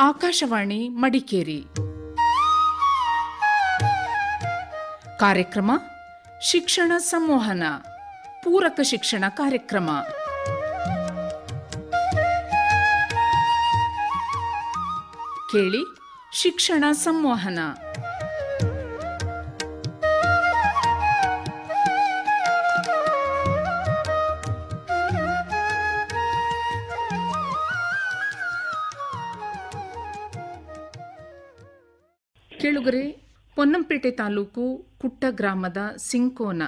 ಆಕಾಶವಾಣಿ ಮಡಿಕೇರಿ. ಕಾರ್ಯಕ್ರಮ ಶಿಕ್ಷಣ ಸಂವಹನ, ಪೂರಕ ಶಿಕ್ಷಣ ಕಾರ್ಯಕ್ರಮ. ಕೇಳಿ ಶಿಕ್ಷಣ ಸಂವಹನ. ಕೇಳುಗರೆ, ಪೊನ್ನಂಪೇಟೆ ತಾಲೂಕು ಕುಟ್ಟ ಗ್ರಾಮದ ಸಿಂಕೋನ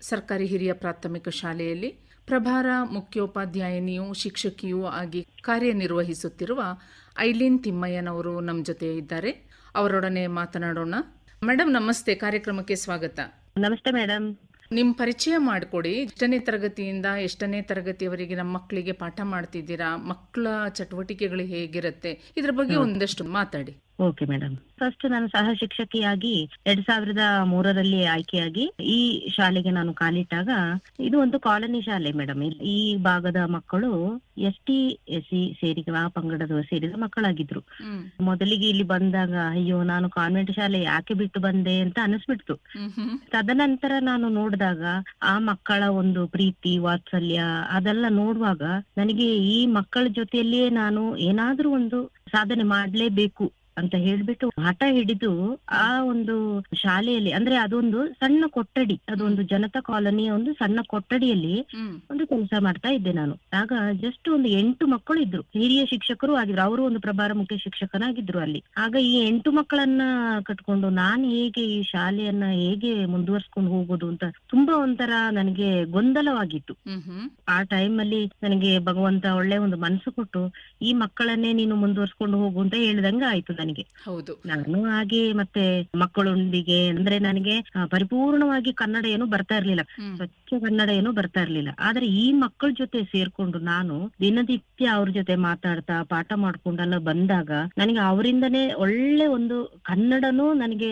ಸರ್ಕಾರಿ ಹಿರಿಯ ಪ್ರಾಥಮಿಕ ಶಾಲೆಯಲ್ಲಿ ಪ್ರಭಾರ ಮುಖ್ಯೋಪಾಧ್ಯಾಯಿನಿಯೂ ಶಿಕ್ಷಕಿಯೂ ಆಗಿ ಕಾರ್ಯನಿರ್ವಹಿಸುತ್ತಿರುವ ಐಲೀನ್ ತಿಮ್ಮಯ್ಯನವರು ನಮ್ಮ ಜೊತೆ ಇದ್ದಾರೆ. ಅವರೊಡನೆ ಮಾತನಾಡೋಣ. ಮೇಡಮ್ ನಮಸ್ತೆ, ಕಾರ್ಯಕ್ರಮಕ್ಕೆ ಸ್ವಾಗತ. ನಮಸ್ತೆ ಮೇಡಮ್. ನಿಮ್ಮ ಪರಿಚಯ ಮಾಡಿಕೊಡಿ. ಎಷ್ಟನೇ ತರಗತಿಯಿಂದ ಎಷ್ಟನೇ ತರಗತಿಯವರೆಗೆ ನಮ್ಮ ಮಕ್ಕಳಿಗೆ ಪಾಠ ಮಾಡ್ತಿದ್ದೀರಾ, ಮಕ್ಕಳ ಚಟುವಟಿಕೆಗಳು ಹೇಗಿರುತ್ತೆ, ಇದ್ರ ಬಗ್ಗೆ ಒಂದಷ್ಟು ಮಾತಾಡಿ. Okay madam. ಫಸ್ಟ್ ನಾನು ಸಹ ಶಿಕ್ಷಕಿಯಾಗಿ 2003ರಲ್ಲಿ ಆಯ್ಕೆಯಾಗಿ ಈ ಶಾಲೆಗೆ ನಾನು ಕಾಲಿಟ್ಟಾಗ ಇದು ಒಂದು ಕಾಲನಿ ಶಾಲೆ ಮೇಡಮ್. ಈ ಭಾಗದ ಮಕ್ಕಳು ST SC ಸೇರಿದ ಆ ಪಂಗಡದವರು ಸೇರಿದ ಮಕ್ಕಳಾಗಿದ್ರು. ಮೊದಲಿಗೆ ಇಲ್ಲಿ ಬಂದಾಗ ಅಯ್ಯೋ ನಾನು ಕಾನ್ವೆಂಟ್ ಶಾಲೆ ಯಾಕೆ ಬಿಟ್ಟು ಬಂದೆ ಅಂತ ಅನಿಸ್ಬಿಡ್ತು. ತದನಂತರ ನಾನು ನೋಡಿದಾಗ ಆ ಮಕ್ಕಳ ಒಂದು ಪ್ರೀತಿ ವಾತ್ಸಲ್ಯ ಅದೆಲ್ಲ ನೋಡುವಾಗ ನನಗೆ ಈ ಮಕ್ಕಳ ಜೊತೆಯಲ್ಲಿಯೇ ನಾನು ಏನಾದ್ರೂ ಒಂದು ಸಾಧನೆ ಮಾಡ್ಲೇಬೇಕು ಅಂತ ಹೇಳ್ಬಿಟ್ಟು ಹಠ ಹಿಡಿದು ಆ ಒಂದು ಶಾಲೆಯಲ್ಲಿ, ಅಂದ್ರೆ ಅದೊಂದು ಸಣ್ಣ ಕೊಠಡಿ, ಅದೊಂದು ಜನತಾ ಕಾಲೋನಿಯ ಒಂದು ಸಣ್ಣ ಕೊಠಡಿಯಲ್ಲಿ ಒಂದು ಕೆಲಸ ಮಾಡ್ತಾ ಇದ್ದೆ ನಾನು. ಆಗ ಜಸ್ಟ್ ಒಂದು 8 ಮಕ್ಕಳು ಇದ್ರು, ಹಿರಿಯ ಶಿಕ್ಷಕರು ಆಗಿದ್ರು, ಅವರು ಒಂದು ಪ್ರಭಾರ ಮುಖ್ಯ ಶಿಕ್ಷಕನಾಗಿದ್ರು ಅಲ್ಲಿ. ಆಗ ಈ 8 ಮಕ್ಕಳನ್ನ ಕಟ್ಕೊಂಡು ನಾನು ಹೇಗೆ ಈ ಶಾಲೆಯನ್ನ ಹೇಗೆ ಮುಂದುವರ್ಸ್ಕೊಂಡು ಹೋಗೋದು ಅಂತ ತುಂಬಾ ಒಂಥರ ನನಗೆ ಗೊಂದಲವಾಗಿತ್ತು. ಆ ಟೈಮ್ ಅಲ್ಲಿ ನನಗೆ ಭಗವಂತ ಒಳ್ಳೆ ಒಂದು ಮನಸ್ಸು ಕೊಟ್ಟು ಈ ಮಕ್ಕಳನ್ನೇ ನೀನು ಮುಂದುವರ್ಸ್ಕೊಂಡು ಹೋಗು ಅಂತ ಹೇಳಿದಂಗ ಆಯ್ತು ನನಗೆ. ಹೌದು, ನಾನು ಹಾಗೆ ಮತ್ತೆ ಮಕ್ಕಳೊಂದಿಗೆ, ಅಂದ್ರೆ ನನಗೆ ಪರಿಪೂರ್ಣವಾಗಿ ಕನ್ನಡ ಏನು ಬರ್ತಾ ಇರ್ಲಿಲ್ಲ, ಸ್ವಚ್ಛ ಕನ್ನಡ ಏನು ಬರ್ತಾ ಇರ್ಲಿಲ್ಲ. ಆದ್ರೆ ಈ ಮಕ್ಕಳ ಜೊತೆ ಸೇರ್ಕೊಂಡು ನಾನು ದಿನನಿತ್ಯ ಅವ್ರ ಜೊತೆ ಮಾತಾಡ್ತಾ ಪಾಠ ಮಾಡ್ಕೊಂಡೆಲ್ಲ ಬಂದಾಗ ನನಗೆ ಅವರಿಂದನೇ ಒಳ್ಳೆ ಒಂದು ಕನ್ನಡನೂ ನನಗೆ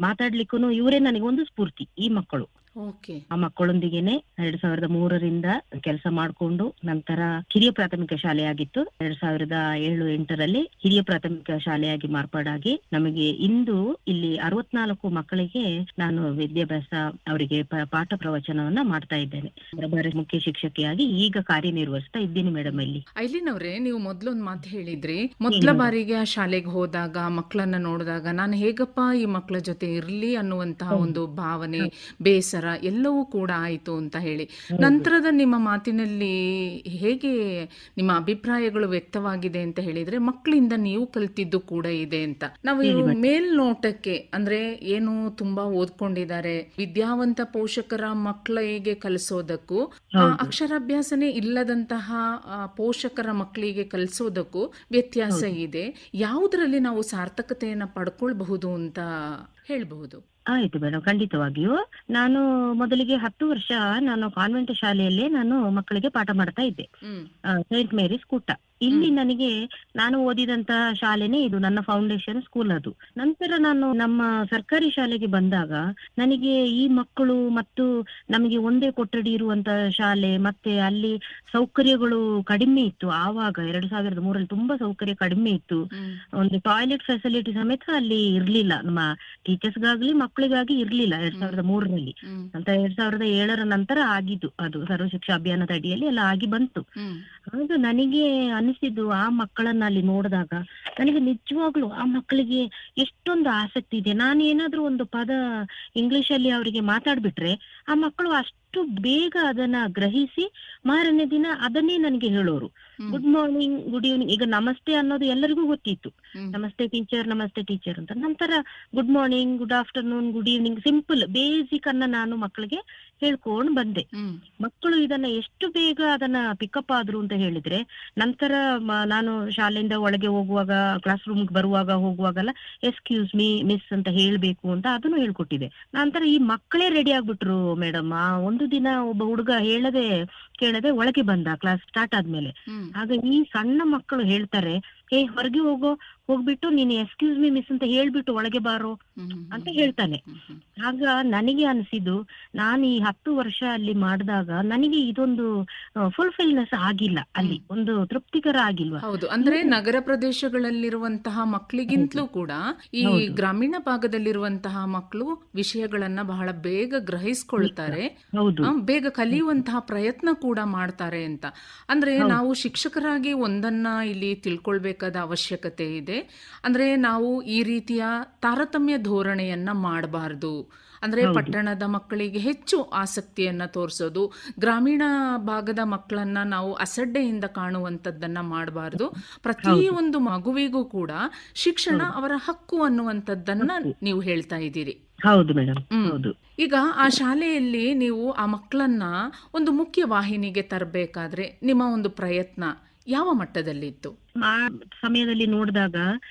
ಮಾತಾಡ್ಲಿಕ್ಕೂ ಇವರೇ ನನಗೆ ಒಂದು ಸ್ಫೂರ್ತಿ. ಈ ಮಕ್ಕಳು ಆ ಮಕ್ಕಳೊಂದಿಗೆನೆ 2003ರಿಂದ ಕೆಲಸ ಮಾಡ್ಕೊಂಡು ನಂತರ ಹಿರಿಯ ಪ್ರಾಥಮಿಕ ಶಾಲೆಯಾಗಿತ್ತು. 2007-8ರಲ್ಲಿ ಹಿರಿಯ ಪ್ರಾಥಮಿಕ ಶಾಲೆಯಾಗಿ ಮಾರ್ಪಾಡಾಗಿ ನಮಗೆ ಇಂದು ಇಲ್ಲಿ 64 ಮಕ್ಕಳಿಗೆ ನಾನು ವಿದ್ಯಾಭ್ಯಾಸ ಅವರಿಗೆ ಪಾಠ ಪ್ರವಚನವನ್ನ ಮಾಡ್ತಾ ಇದ್ದೇನೆ. ಪ್ರಭಾರ ಮುಖ್ಯ ಶಿಕ್ಷಕಿಯಾಗಿ ಈಗ ಕಾರ್ಯನಿರ್ವಹಿಸ್ತಾ ಇದ್ದೀನಿ ಮೇಡಮ್. ಇಲ್ಲಿ ಐಲಿನ್ ಅವರೇ, ನೀವು ಮೊದ್ಲೊಂದು ಮಾತು ಹೇಳಿದ್ರಿ, ಮೊದಲ ಬಾರಿಗೆ ಆ ಶಾಲೆಗೆ ಹೋದಾಗ ಮಕ್ಕಳನ್ನ ನೋಡಿದಾಗ ನಾನು ಹೇಗಪ್ಪ ಈ ಮಕ್ಕಳ ಜೊತೆ ಇರ್ಲಿ ಅನ್ನುವಂತಹ ಒಂದು ಭಾವನೆ, ಬೇಸರ ಎಲ್ಲವೂ ಕೂಡ ಆಯಿತು ಅಂತ ಹೇಳಿ. ನಂತರದ ನಿಮ್ಮ ಮಾತಿನಲ್ಲಿ ಹೇಗೆ ನಿಮ್ಮ ಅಭಿಪ್ರಾಯಗಳು ವ್ಯಕ್ತವಾಗಿದೆ ಅಂತ ಹೇಳಿದ್ರೆ, ಮಕ್ಕಳಿಂದ ನೀವು ಕಲ್ತಿದ್ದು ಕೂಡ ಇದೆ ಅಂತ. ನಾವು ಮೇಲ್ನೋಟಕ್ಕೆ ಅಂದ್ರೆ ಏನು ತುಂಬಾ ಓದ್ಕೊಂಡಿದ್ದಾರೆ, ವಿದ್ಯಾವಂತ ಪೋಷಕರ ಮಕ್ಕಳಿಗೆ ಕಲಿಸೋದಕ್ಕೂ ಅಕ್ಷರಾಭ್ಯಾಸನೇ ಇಲ್ಲದಂತಹ ಪೋಷಕರ ಮಕ್ಕಳಿಗೆ ಕಲಿಸೋದಕ್ಕೂ ವ್ಯತ್ಯಾಸ ಇದೆ. ಯಾವುದರಲ್ಲಿ ನಾವು ಸಾರ್ಥಕತೆಯನ್ನ ಪಡ್ಕೊಳ್ಬಹುದು ಅಂತ ಹೇಳ್ಬಹುದು? ಆಯ್ತು ಮೇಡಮ್, ಖಂಡಿತವಾಗಿಯೂ. ನಾನು ಮೊದಲಿಗೆ 10 ವರ್ಷ ನಾನು ಕಾನ್ವೆಂಟ್ ಶಾಲೆಯಲ್ಲೇ ನಾನು ಮಕ್ಕಳಿಗೆ ಪಾಠ ಮಾಡ್ತಾ ಇದ್ದೆ, ಸೈಂಟ್ ಮೇರಿಸ್ ಕುಟ್ಟ. ಇಲ್ಲಿ ನನಗೆ ನಾನು ಓದಿದಂತ ಶಾಲೆನೇ ಇದು, ನನ್ನ ಫೌಂಡೇಶನ್ ಸ್ಕೂಲ್ ಅದು. ನಂತರ ನಾನು ನಮ್ಮ ಸರ್ಕಾರಿ ಶಾಲೆಗೆ ಬಂದಾಗ ನನಗೆ ಈ ಮಕ್ಕಳು ಮತ್ತು ನಮಗೆ ಒಂದೇ ಕೊಠಡಿ ಇರುವಂತ ಶಾಲೆ, ಮತ್ತೆ ಅಲ್ಲಿ ಸೌಕರ್ಯಗಳು ಕಡಿಮೆ ಇತ್ತು. ಆವಾಗ 2003ರಲ್ಲಿ ತುಂಬಾ ಸೌಕರ್ಯ ಕಡಿಮೆ ಇತ್ತು. ಒಂದು ಟಾಯ್ಲೆಟ್ ಫೆಸಿಲಿಟಿ ಸಮೇತ ಅಲ್ಲಿ ಇರ್ಲಿಲ್ಲ, ನಮ್ಮ ಟೀಚರ್ಸ್ಗಾಗ್ಲಿ ಮಕ್ಕಳಿಗಾಗಿ ಇರ್ಲಿಲ್ಲ 2003ರಲ್ಲಿ. ಅಂತ 2007ರ ನಂತರ ಆಗಿದ್ದು ಅದು, ಸರ್ವ ಶಿಕ್ಷಾ ಅಭಿಯಾನದ ಅಡಿಯಲ್ಲಿ ಎಲ್ಲ ಆಗಿ ಬಂತು. ಆಗ ನನಗೆ ಅನಿಸಿದ್ದು, ಆ ಮಕ್ಕಳನ್ನ ಅಲ್ಲಿ ನೋಡಿದಾಗ ನನಗೆ ನಿಜವಾಗ್ಲು ಆ ಮಕ್ಕಳಿಗೆ ಎಷ್ಟೊಂದು ಆಸಕ್ತಿ ಇದೆ. ನಾನು ಏನಾದ್ರೂ ಒಂದು ಪದ ಇಂಗ್ಲಿಷ್ ಅಲ್ಲಿ ಅವರಿಗೆ ಮಾತಾಡ್ಬಿಟ್ರೆ ಆ ಮಕ್ಕಳು ಅಷ್ಟು ಬೇಗ ಅದನ್ನ ಗ್ರಹಿಸಿ ಮಾರನೇ ದಿನ ಅದನ್ನೇ ನನಗೆ ಹೇಳೋರು. Good morning, good evening. ಈಗ ನಮಸ್ತೆ ಅನ್ನೋದು ಎಲ್ಲರಿಗೂ ಗೊತ್ತಿತ್ತು, ನಮಸ್ತೆ ಟೀಚರ್, ನಮಸ್ತೆ ಟೀಚರ್ ಅಂತ. ನಂತರ good morning, good afternoon, good evening, simple basic ಅನ್ನ ನಾನು ಮಕ್ಕಳಿಗೆ ಹೇಳ್ಕೊಂಡು ಬಂದೆ. ಮಕ್ಕಳು ಇದನ್ನ ಎಷ್ಟು ಬೇಗ ಅದನ್ನ ಪಿಕಪ್ ಆದ್ರು ಅಂತ ಹೇಳಿದ್ರೆ, ನಂತರ ನಾನು ಶಾಲೆಯಿಂದ ಒಳಗೆ ಹೋಗುವಾಗ, ಕ್ಲಾಸ್ ರೂಮ್ ಬರುವಾಗ ಹೋಗುವಾಗೆಲ್ಲ ಎಕ್ಸ್ಕ್ಯೂಸ್ ಮೀ ಮಿಸ್ ಅಂತ ಹೇಳ್ಬೇಕು ಅಂತ ಅದನ್ನು ಹೇಳ್ಕೊಟ್ಟಿದೆ. ನಂತರ ಈ ಮಕ್ಕಳೇ ರೆಡಿ ಆಗ್ಬಿಟ್ರು ಮೇಡಮ್. ಆ ಒಂದು ದಿನ ಒಬ್ಬ ಹುಡುಗ ಕೇಳದೆ ಒಳಗೆ ಬಂದ ಕ್ಲಾಸ್ ಸ್ಟಾರ್ಟ್ ಆದ್ಮೇಲೆ. ಆಗ ಈ ಸಣ್ಣ ಮಕ್ಕಳು ಹೇಳ್ತಾರೆ, ಹೊರಗೆ ಹೋಗ್ಬಿಟ್ಟು ನೀನು ಎಕ್ಸ್ಕ್ಯೂಸ್ ಮಿ ಮಿಸ್ ಅಂತ ಹೇಳ್ಬಿಟ್ಟು ಒಳಗೆ ಬಾರೋ ಅಂತ ಹೇಳ್ತಾನೆ. ಆಗ ನನಗೆ ಅನಿಸಿದ್ದು, ನಾನು ಈ 10 ವರ್ಷ ಅಲ್ಲಿ ಮಾಡಿದಾಗ ನನಗೆ ಇದೊಂದು ಫುಲ್ಫಿಲ್ನೆಸ್ ಆಗಿಲ್ಲ, ಅಲ್ಲಿ ಒಂದು ತೃಪ್ತಿಕರ ಆಗಿಲ್ವಾ. ಹೌದು, ಅಂದ್ರೆ ನಗರ ಪ್ರದೇಶಗಳಲ್ಲಿರುವಂತಹ ಮಕ್ಕಳಿಗಿಂತಲೂ ಕೂಡ ಈ ಗ್ರಾಮೀಣ ಭಾಗದಲ್ಲಿರುವಂತಹ ಮಕ್ಕಳು ವಿಷಯಗಳನ್ನ ಬಹಳ ಬೇಗ ಗ್ರಹಿಸ್ಕೊಳ್ತಾರೆ, ಬೇಗ ಕಲಿಯುವಂತಹ ಪ್ರಯತ್ನ ಕೂಡ ಮಾಡ್ತಾರೆ ಅಂತ. ಅಂದ್ರೆ ನಾವು ಶಿಕ್ಷಕರಾಗಿ ಒಂದನ್ನ ಇಲ್ಲಿ ತಿಳ್ಕೊಳ್ಬೇಕಾದ ಅವಶ್ಯಕತೆ ಇದೆ. ಅಂದ್ರೆ ನಾವು ಈ ರೀತಿಯ ತಾರತಮ್ಯ ಧೋರಣೆಯನ್ನ ಮಾಡಬಾರ್ದು. ಅಂದ್ರೆ ಪಟ್ಟಣದ ಮಕ್ಕಳಿಗೆ ಹೆಚ್ಚು ಆಸಕ್ತಿಯನ್ನ ತೋರಿಸೋದು, ಗ್ರಾಮೀಣ ಭಾಗದ ಮಕ್ಕಳನ್ನ ನಾವು ಅಸಡ್ಡೆಯಿಂದ ಕಾಣುವಂಥದ್ದನ್ನ ಮಾಡಬಾರ್ದು. ಪ್ರತಿಯೊಂದು ಮಗುವಿಗೂ ಕೂಡ ಶಿಕ್ಷಣ ಅವರ ಹಕ್ಕು ಅನ್ನುವಂಥದ್ದನ್ನ ನೀವು ಹೇಳ್ತಾ ಇದ್ದೀರಿ. ಹೌದು ಮೇಡಮ್, ಹೌದು. ಈಗ ಆ ಶಾಲೆಯಲ್ಲಿ ನೀವು ಆ ಮಕ್ಕಳನ್ನ ಒಂದು ಮುಖ್ಯ ವಾಹಿನಿಗೆ ತರಬೇಕಾದ್ರೆ ನಿಮ್ಮ ಒಂದು ಪ್ರಯತ್ನ ಯಾವ ಮಟ್ಟದಲ್ಲಿತ್ತು? ಆ ಸಮಯದಲ್ಲಿ ನೋಡಿದಾಗ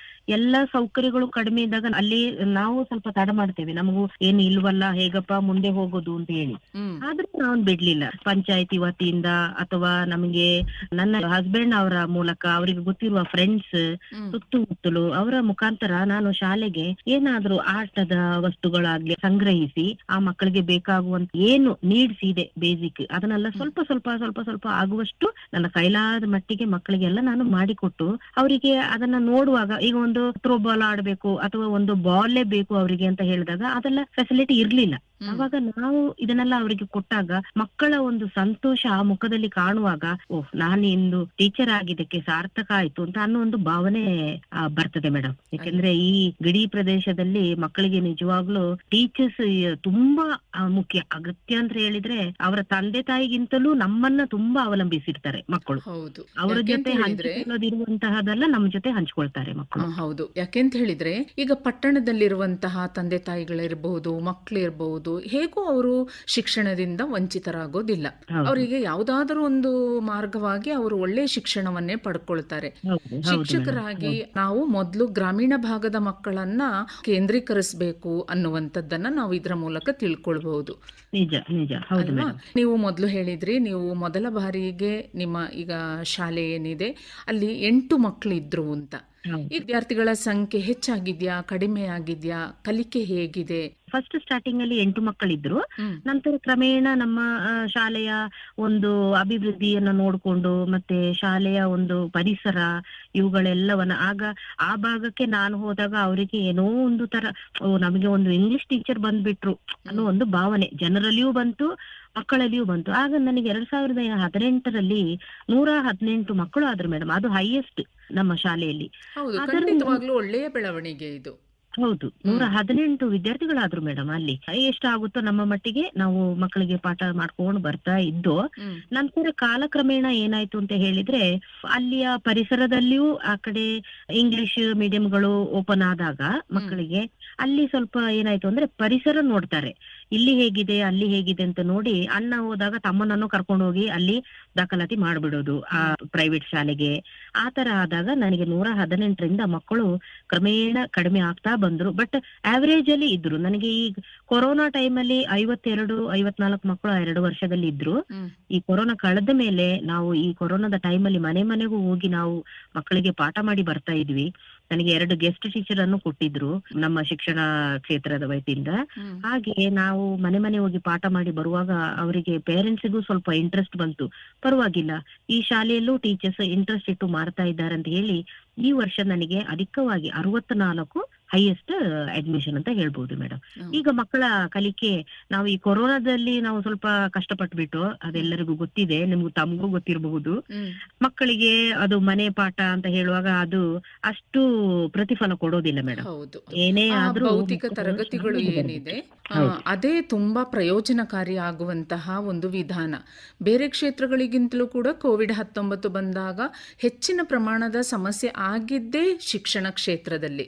ಎಲ್ಲಾ ಸೌಕರ್ಯಗಳು ಕಡಿಮೆ ಇದ್ದಾಗ ಅಲ್ಲಿ ನಾವು ಸ್ವಲ್ಪ ತಡ ಮಾಡ್ತೇವೆ, ನಮಗೂ ಏನು ಇಲ್ವಲ್ಲ, ಹೇಗಪ್ಪ ಮುಂದೆ ಹೋಗೋದು ಅಂತ ಹೇಳಿ. ಆದ್ರೂ ನಾವು ಬಿಡ್ಲಿಲ್ಲ. ಪಂಚಾಯತಿ ವತಿಯಿಂದ ಅಥವಾ ನಮಗೆ ನನ್ನ ಹಸ್ಬೆಂಡ್ ಅವರ ಮೂಲಕ, ಅವರಿಗೆ ಗೊತ್ತಿರುವ ಫ್ರೆಂಡ್ಸ್ ಸುತ್ತಮುತ್ತಲು ಅವರ ಮುಖಾಂತರ ನಾನು ಶಾಲೆಗೆ ಏನಾದ್ರೂ ಆಟದ ವಸ್ತುಗಳಾಗ್ಲಿ ಸಂಗ್ರಹಿಸಿ ಆ ಮಕ್ಕಳಿಗೆ ಬೇಕಾಗುವಂತ ಏನು ನೀಡ್ಸ್ ಇದೆ ಬೇಸಿಕ್, ಅದನ್ನೆಲ್ಲ ಸ್ವಲ್ಪ ಸ್ವಲ್ಪ ಸ್ವಲ್ಪ ಸ್ವಲ್ಪ ಆಗುವಷ್ಟು ನನ್ನ ಕೈಲಾದ ಮಟ್ಟಿಗೆ ಮಕ್ಕಳಿಗೆಲ್ಲ ನಾನು ಮಾಡಿಕೊಟ್ಟು ಅವರಿಗೆ ಅದನ್ನ ನೋಡುವಾಗ, ಈಗ ಒಂದು ಥ್ರೋ ಬಾಲ್ ಆಡ್ಬೇಕು ಅಥವಾ ಒಂದು ಬಾಲ್ಲೇ ಬೇಕು ಅವರಿಗೆ ಅಂತ ಹೇಳಿದಾಗ ಅದೆಲ್ಲ ಫೆಸಿಲಿಟಿ ಇರ್ಲಿಲ್ಲ. ಅವಾಗ ನಾವು ಇದನ್ನೆಲ್ಲ ಅವರಿಗೆ ಕೊಟ್ಟಾಗ ಮಕ್ಕಳ ಒಂದು ಸಂತೋಷ ಆ ಮುಖದಲ್ಲಿ ಕಾಣುವಾಗ, ಓಹ್, ನಾನು ಇಂದು ಟೀಚರ್ ಆಗಿದ್ದಕ್ಕೆ ಸಾರ್ಥಕ ಆಯ್ತು ಅಂತ ಅನ್ನೋ ಒಂದು ಭಾವನೆ ಬರ್ತದೆ ಮೇಡಮ್. ಯಾಕಂದ್ರೆ ಈ ಗಡಿ ಪ್ರದೇಶದಲ್ಲಿ ಮಕ್ಕಳಿಗೆ ನಿಜವಾಗ್ಲೂ ಟೀಚರ್ಸ್ ತುಂಬಾ ಮುಖ್ಯ. ಅಗತ್ಯ ಅಂತ ಹೇಳಿದ್ರೆ ಅವರ ತಂದೆ ತಾಯಿಗಿಂತಲೂ ನಮ್ಮನ್ನ ತುಂಬಾ ಅವಲಂಬಿಸಿರ್ತಾರೆ ಮಕ್ಕಳು. ಅವರ ಜೊತೆ ಹಂಚಿಕೊಳ್ಳೋದಿರುವಂತಹದೆಲ್ಲ ನಮ್ಮ ಜೊತೆ ಹಂಚ್ಕೊಳ್ತಾರೆ ಮಕ್ಕಳು. ಹೌದು, ಯಾಕೆಂತ ಹೇಳಿದ್ರೆ ಈಗ ಪಟ್ಟಣದಲ್ಲಿರುವಂತಹ ತಂದೆ ತಾಯಿಗಳಿರ್ಬಹುದು, ಮಕ್ಕಳಿರ್ಬಹುದು, ಹೇಗೂ ಅವರು ಶಿಕ್ಷಣದಿಂದ ವಂಚಿತರಾಗೋದಿಲ್ಲ. ಅವರಿಗೆ ಯಾವುದಾದ್ರೂ ಒಂದು ಮಾರ್ಗವಾಗಿ ಅವರು ಒಳ್ಳೆಯ ಶಿಕ್ಷಣವನ್ನೇ ಪಡ್ಕೊಳ್ತಾರೆ. ಶಿಕ್ಷಕರಾಗಿ ನಾವು ಮೊದಲು ಗ್ರಾಮೀಣ ಭಾಗದ ಮಕ್ಕಳನ್ನ ಕೇಂದ್ರೀಕರಿಸಬೇಕು ಅನ್ನುವಂಥದ್ದನ್ನ ನಾವು ಇದರ ಮೂಲಕ ತಿಳ್ಕೊಳ್ಬಹುದು. ನಿಜ ನಿಜ, ಹೌದು. ನೀವು ಮೊದಲು ಹೇಳಿದ್ರಿ, ನೀವು ಮೊದಲ ಬಾರಿಗೆ ನಿಮ್ಮ ಈಗ ಶಾಲೆ ಏನಿದೆ ಅಲ್ಲಿ 8 ಮಕ್ಕಳಿದ್ರು ಅಂತ. ಈ ವಿದ್ಯಾರ್ಥಿಗಳ ಸಂಖ್ಯೆ ಹೆಚ್ಚಾಗಿದ್ಯಾ, ಕಡಿಮೆ ಆಗಿದ್ಯಾ, ಕಲಿಕೆ ಹೇಗಿದೆ? ಫಸ್ಟ್ ಸ್ಟಾರ್ಟಿಂಗ್ ಅಲ್ಲಿ 8 ಮಕ್ಕಳಿದ್ರು. ನಂತರ ಕ್ರಮೇಣ ನಮ್ಮ ಶಾಲೆಯ ಒಂದು ಅಭಿವೃದ್ಧಿಯನ್ನ ನೋಡ್ಕೊಂಡು ಮತ್ತೆ ಶಾಲೆಯ ಒಂದು ಪರಿಸರ ಇವುಗಳೆಲ್ಲವನ್ನ, ಆಗ ಆ ಭಾಗಕ್ಕೆ ನಾನು ಹೋದಾಗ ಅವರಿಗೆ ಏನೋ ಒಂದು ತರ, ನಮಗೆ ಒಂದು ಇಂಗ್ಲಿಷ್ ಟೀಚರ್ ಬಂದ್ಬಿಟ್ರು ಅನ್ನೋ ಒಂದು ಭಾವನೆ ಜನರಲ್ಲಿಯೂ ಬಂತು, ಮಕ್ಕಳಲ್ಲಿಯೂ ಬಂತು. ಆಗ ನನಗೆ 2018ರಲ್ಲಿ 118 ಮಕ್ಕಳು ಆದ್ರು ಮೇಡಮ್. ಅದು ಹೈಯೆಸ್ಟ್ ನಮ್ಮ ಶಾಲೆಯಲ್ಲಿ. ಒಳ್ಳೆಯ ಬೆಳವಣಿಗೆ ಇದು. ಹೌದು, 118 ವಿದ್ಯಾರ್ಥಿಗಳಾದ್ರು ಮೇಡಮ್. ಅಲ್ಲಿ ಎಷ್ಟಾಗುತ್ತೋ ನಮ್ಮ ಮಟ್ಟಿಗೆ ನಾವು ಮಕ್ಕಳಿಗೆ ಪಾಠ ಮಾಡ್ಕೊಂಡು ಬರ್ತಾ ಇದ್ದು. ನಂತರ ಕಾಲಕ್ರಮೇಣ ಏನಾಯ್ತು ಅಂತ ಹೇಳಿದ್ರೆ, ಅಲ್ಲಿಯ ಪರಿಸರದಲ್ಲಿಯೂ ಆ ಕಡೆ ಇಂಗ್ಲಿಷ್ ಮೀಡಿಯಂಗಳು ಓಪನ್ ಆದಾಗ ಮಕ್ಕಳಿಗೆ ಅಲ್ಲಿ ಸ್ವಲ್ಪ ಏನಾಯ್ತು ಅಂದ್ರೆ ಪರಿಸರ ನೋಡ್ತಾರೆ, ಇಲ್ಲಿ ಹೇಗಿದೆ ಅಲ್ಲಿ ಹೇಗಿದೆ ಅಂತ ನೋಡಿ ಅಣ್ಣ ಹೋದಾಗ ತಮ್ಮನನ್ನು ಕರ್ಕೊಂಡು ಹೋಗಿ ಅಲ್ಲಿ ದಾಖಲಾತಿ ಮಾಡ್ಬಿಡೋದು ಆ ಪ್ರೈವೇಟ್ ಶಾಲೆಗೆ. ಆ ತರ ಆದಾಗ ನನಗೆ 118ರಿಂದ ಮಕ್ಕಳು ಕ್ರಮೇಣ ಕಡಿಮೆ ಆಗ್ತಾ ಬಂದ್ರು. ಬಟ್ ಆವರೇಜ್ ಅಲ್ಲಿ ಇದ್ರು. ನನಗೆ ಈ ಕೊರೋನಾ ಟೈಮಲ್ಲಿ 52-54 ಮಕ್ಕಳು 2 ವರ್ಷದಲ್ಲಿ ಇದ್ರು. ಈ ಕೊರೋನಾ ಕಳೆದ ಮೇಲೆ ನಾವು ಈ ಕೊರೋನಾದ ಟೈಮಲ್ಲಿ ಮನೆ ಮನೆಗೂ ಹೋಗಿ ನಾವು ಮಕ್ಕಳಿಗೆ ಪಾಠ ಮಾಡಿ ಬರ್ತಾ ಇದ್ವಿ. ನನಗೆ 2 ಗೆಸ್ಟ್ ಟೀಚರ್ ಅನ್ನು ಕೊಟ್ಟಿದ್ರು ನಮ್ಮ ಶಿಕ್ಷಣ ಕ್ಷೇತ್ರದ ವತಿಯಿಂದ. ಹಾಗೆ ನಾವು ಮನೆ ಹೋಗಿ ಪಾಠ ಮಾಡಿ ಬರುವಾಗ ಅವರಿಗೆ ಪೇರೆಂಟ್ಸಿಗೂ ಸ್ವಲ್ಪ ಇಂಟ್ರೆಸ್ಟ್ ಬಂತು. ಪರವಾಗಿಲ್ಲ, ಈ ಶಾಲೆಯಲ್ಲೂ ಟೀಚರ್ಸ್ ಇಂಟ್ರೆಸ್ಟ್ ಇಟ್ಟು ಮಾಡ್ತಾ ಇದ್ದಾರೆ ಅಂತ ಹೇಳಿ ಈ ವರ್ಷ ನನಗೆ ಅಧಿಕವಾಗಿ 64 ಹೈಯೆಸ್ಟ್ ಅಡ್ಮಿಷನ್ ಅಂತ ಹೇಳ್ಬೋದು ಮೇಡಮ್. ಈಗ ಮಕ್ಕಳ ಕಲಿಕೆ, ನಾವು ಈ ಕೊರೋನಾದಲ್ಲಿ ನಾವು ಸ್ವಲ್ಪ ಕಷ್ಟಪಟ್ಬಿಟ್ಟು, ಅದೆಲ್ಲರಿಗೂ ಗೊತ್ತಿದೆ, ತಮಗೂ ಗೊತ್ತಿರಬಹುದು. ಮಕ್ಕಳಿಗೆ ಅದು ಮನೆ ಪಾಠ ಅಂತ ಹೇಳುವಾಗ ಅದು ಅಷ್ಟು ಪ್ರತಿಫಲ ಕೊಡೋದಿಲ್ಲ ಮೇಡಮ್. ಏನೇ ಆದ್ರೂ ಭೌತಿಕ ತರಗತಿಗಳು ಏನಿದೆ ಅದೇ ತುಂಬಾ ಪ್ರಯೋಜನಕಾರಿ ಆಗುವಂತಹ ಒಂದು ವಿಧಾನ. ಬೇರೆ ಕ್ಷೇತ್ರಗಳಿಗಿಂತಲೂ ಕೂಡ ಕೋವಿಡ್-19 ಬಂದಾಗ ಹೆಚ್ಚಿನ ಪ್ರಮಾಣದ ಸಮಸ್ಯೆ ಆಗಿದ್ದೇ ಶಿಕ್ಷಣ ಕ್ಷೇತ್ರದಲ್ಲಿ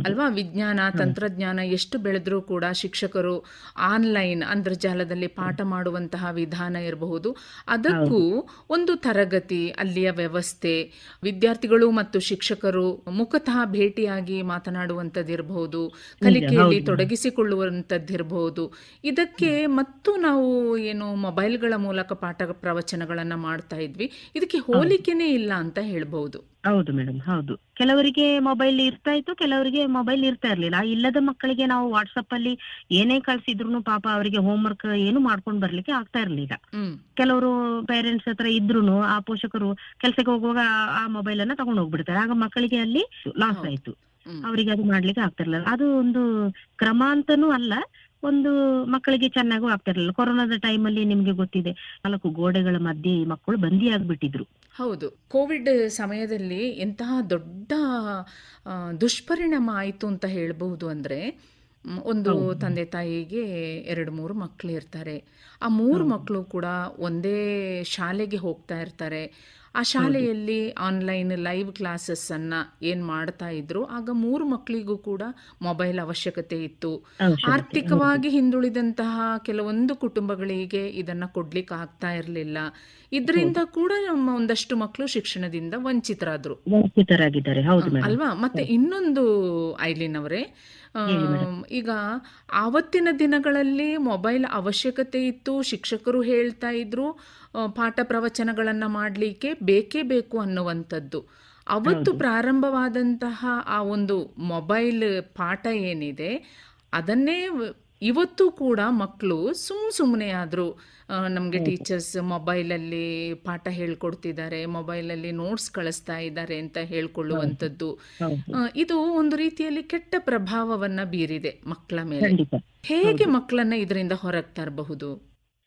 ಅಲ್ವಾ? ವಿಜ್ಞಾನ ತಂತ್ರಜ್ಞಾನ ಎಷ್ಟು ಬೆಳೆದ್ರೂ ಕೂಡ ಶಿಕ್ಷಕರು ಆನ್ಲೈನ್ ಅಂತರ್ಜಾಲದಲ್ಲಿ ಪಾಠ ಮಾಡುವಂತಹ ವಿಧಾನ ಇರಬಹುದು, ಅದಕ್ಕೂ ಒಂದು ತರಗತಿ, ಅಲ್ಲಿಯ ವ್ಯವಸ್ಥೆ, ವಿದ್ಯಾರ್ಥಿಗಳು ಮತ್ತು ಶಿಕ್ಷಕರು ಮುಖತಃ ಭೇಟಿಯಾಗಿ ಮಾತನಾಡುವಂಥದ್ದಿರಬಹುದು, ಕಲಿಕೆಯಲ್ಲಿ ತೊಡಗಿಸಿಕೊಳ್ಳುವಂಥದ್ದಿರಬಹುದು. ಇದಕ್ಕೆ ಮತ್ತು ನಾವು ಏನು ಮೊಬೈಲ್ಗಳ ಮೂಲಕ ಪಾಠ ಪ್ರವಚನಗಳನ್ನು ಮಾಡ್ತಾ ಇದ್ವಿ, ಇದಕ್ಕೆ ಹೋಲಿಕೆನೇ ಇಲ್ಲ ಅಂತ ಹೇಳ್ಬಹುದು. ಹೌದು ಮೇಡಮ್, ಹೌದು. ಕೆಲವರಿಗೆ ಮೊಬೈಲ್ ಇರ್ತಾ ಇತ್ತು, ಕೆಲವರಿಗೆ ಮೊಬೈಲ್ ಇರ್ತಾ ಇರ್ಲಿಲ್ಲ. ಆ ಇಲ್ಲದ ಮಕ್ಕಳಿಗೆ ನಾವು ವಾಟ್ಸಪ್ ಅಲ್ಲಿ ಏನೇ ಕಳ್ಸಿದ್ರು ಪಾಪ ಅವರಿಗೆ ಹೋಮ್ವರ್ಕ್ ಏನು ಮಾಡ್ಕೊಂಡ್ ಬರ್ಲಿಕ್ಕೆ ಆಗ್ತಾ ಇರ್ಲಿಲ್ಲ. ಹ್ಮ್ ಕೆಲವರು ಪೇರೆಂಟ್ಸ್ ಹತ್ರ ಇದ್ರೂನು ಆ ಪೋಷಕರು ಕೆಲ್ಸಕ್ಕೆ ಹೋಗುವಾಗ ಆ ಮೊಬೈಲ್ ಅನ್ನ ತಗೊಂಡು ಹೋಗ್ಬಿಡ್ತಾರೆ. ಆಗ ಮಕ್ಕಳಿಗೆ ಅಲ್ಲಿ ಲಾಸ್ ಹೌದು. ಆಯ್ತು. ಹ್ಮ್ ಅವರಿಗೆ ಅದು ಮಾಡ್ಲಿಕ್ಕೆ ಆಗ್ತಿರ್ಲಿಲ್ಲ. ಅದು ಒಂದು ಕ್ರಮ ಅಂತಾನೂ ಅಲ್ಲ, ಒಂದು ಮಕ್ಕಳಿಗೆ ಚೆನ್ನಾಗೂ ಆಗ್ತಿರ್ಲಿಲ್ಲ. ಕೊರೋನಾದ ಟೈಮಲ್ಲಿ ನಿಮ್ಗೆ ಗೊತ್ತಿದೆ, 4 ಗೋಡೆಗಳ ಮಧ್ಯೆ ಈ ಮಕ್ಕಳು ಬಂದಿ ಆಗ್ಬಿಟ್ಟಿದ್ರು. ಹೌದು. ಕೋವಿಡ್ ಸಮಯದಲ್ಲಿ ಎಂತಹ ದೊಡ್ಡ ಆ, ದುಷ್ಪರಿಣಾಮ ಆಯಿತು ಅಂತ ಹೇಳ್ಬಹುದು. ಅಂದರೆ ಒಂದು ಹೌದು ತಂದೆ ತಾಯಿಗೆ 2-3 ಮಕ್ಕಳು ಇರ್ತಾರೆ. ಆ 3 ಹೌದು ಮಕ್ಕಳು ಕೂಡ ಒಂದೇ ಶಾಲೆಗೆ ಹೋಗ್ತಾ ಇರ್ತಾರೆ. ಆ ಹೌದು ಶಾಲೆಯಲ್ಲಿ ಆನ್ಲೈನ್ ಲೈವ್ ಕ್ಲಾಸಸ್ಸನ್ನು ಏನು ಮಾಡ್ತಾ ಇದ್ರು, ಆಗ 3 ಮಕ್ಕಳಿಗೂ ಕೂಡ ಮೊಬೈಲ್ ಅವಶ್ಯಕತೆ ಇತ್ತು. ಅವಶ್ಯಕತೆ. ಹೌದು ಆರ್ಥಿಕವಾಗಿ ಹಿಂದುಳಿದಂತಹ ಕೆಲವೊಂದು ಕುಟುಂಬಗಳಿಗೆ ಇದನ್ನು ಕೊಡ್ಲಿಕ್ಕೆ ಆಗ್ತಾ ಇರಲಿಲ್ಲ. ಇದರಿಂದ ಹೌದು ಕೂಡ ನಮ್ಮ ಒಂದಷ್ಟು ಮಕ್ಕಳು ಶಿಕ್ಷಣದಿಂದ ವಂಚಿತರಾದರು. ವಂಚಿತರಾಗಿದ್ದಾರೆ. ಹೌದು ಮೇಡಮ್. ಅಲ್ವಾ? ಮತ್ತೆ ಹೌದು. ಇನ್ನೊಂದು ಐಲಿನ್ ಅವರೇ, ಹೇಳಿ ಮೇಡಮ್. ಈಗ ಆವತ್ತಿನ ದಿನಗಳಲ್ಲಿ ಮೊಬೈಲ್ ಅವಶ್ಯಕತೆ ಇತ್ತು. ಶಿಕ್ಷಕರು ಹೇಳ್ತಾ ಇದ್ರು ಪಾಠ ಪ್ರವಚನಗಳನ್ನು ಮಾಡಲಿಕ್ಕೆ ಬೇಕೇ ಬೇಕು ಅನ್ನುವಂಥದ್ದು. ಅವತ್ತು ಹೌದು ಪ್ರಾರಂಭವಾದಂತಹ ಆ ಒಂದು ಮೊಬೈಲ್ ಪಾಠ ಏನಿದೆ, ಅದನ್ನೇ ಇವತ್ತು ಕೂಡ ಮಕ್ಕಳು ಸುಮ್ಮನೆ ಆದರೂ ನಮಗೆ ಹೌದು ಟೀಚರ್ಸ್ ಮೊಬೈಲಲ್ಲಿ ಪಾಠ ಹೇಳ್ಕೊಡ್ತಿದ್ದಾರೆ, ಮೊಬೈಲಲ್ಲಿ ನೋಟ್ಸ್ ಕಳಿಸ್ತಾ ಇದ್ದಾರೆ ಅಂತ ಹೌದು ಹೇಳ್ಕೊಳ್ಳುವಂಥದ್ದು. ಹೌದು ಇದು ಒಂದು ರೀತಿಯಲ್ಲಿ ಕೆಟ್ಟ ಪ್ರಭಾವವನ್ನು ಬೀರಿದೆ ಮಕ್ಕಳ ಮೇಲೆ. ಖಂಡಿತ. ಹೇಗೆ ಹೌದು. ಮಕ್ಕಳನ್ನ ಇದರಿಂದ ಹೊರಗೆ ತರಬಹುದು?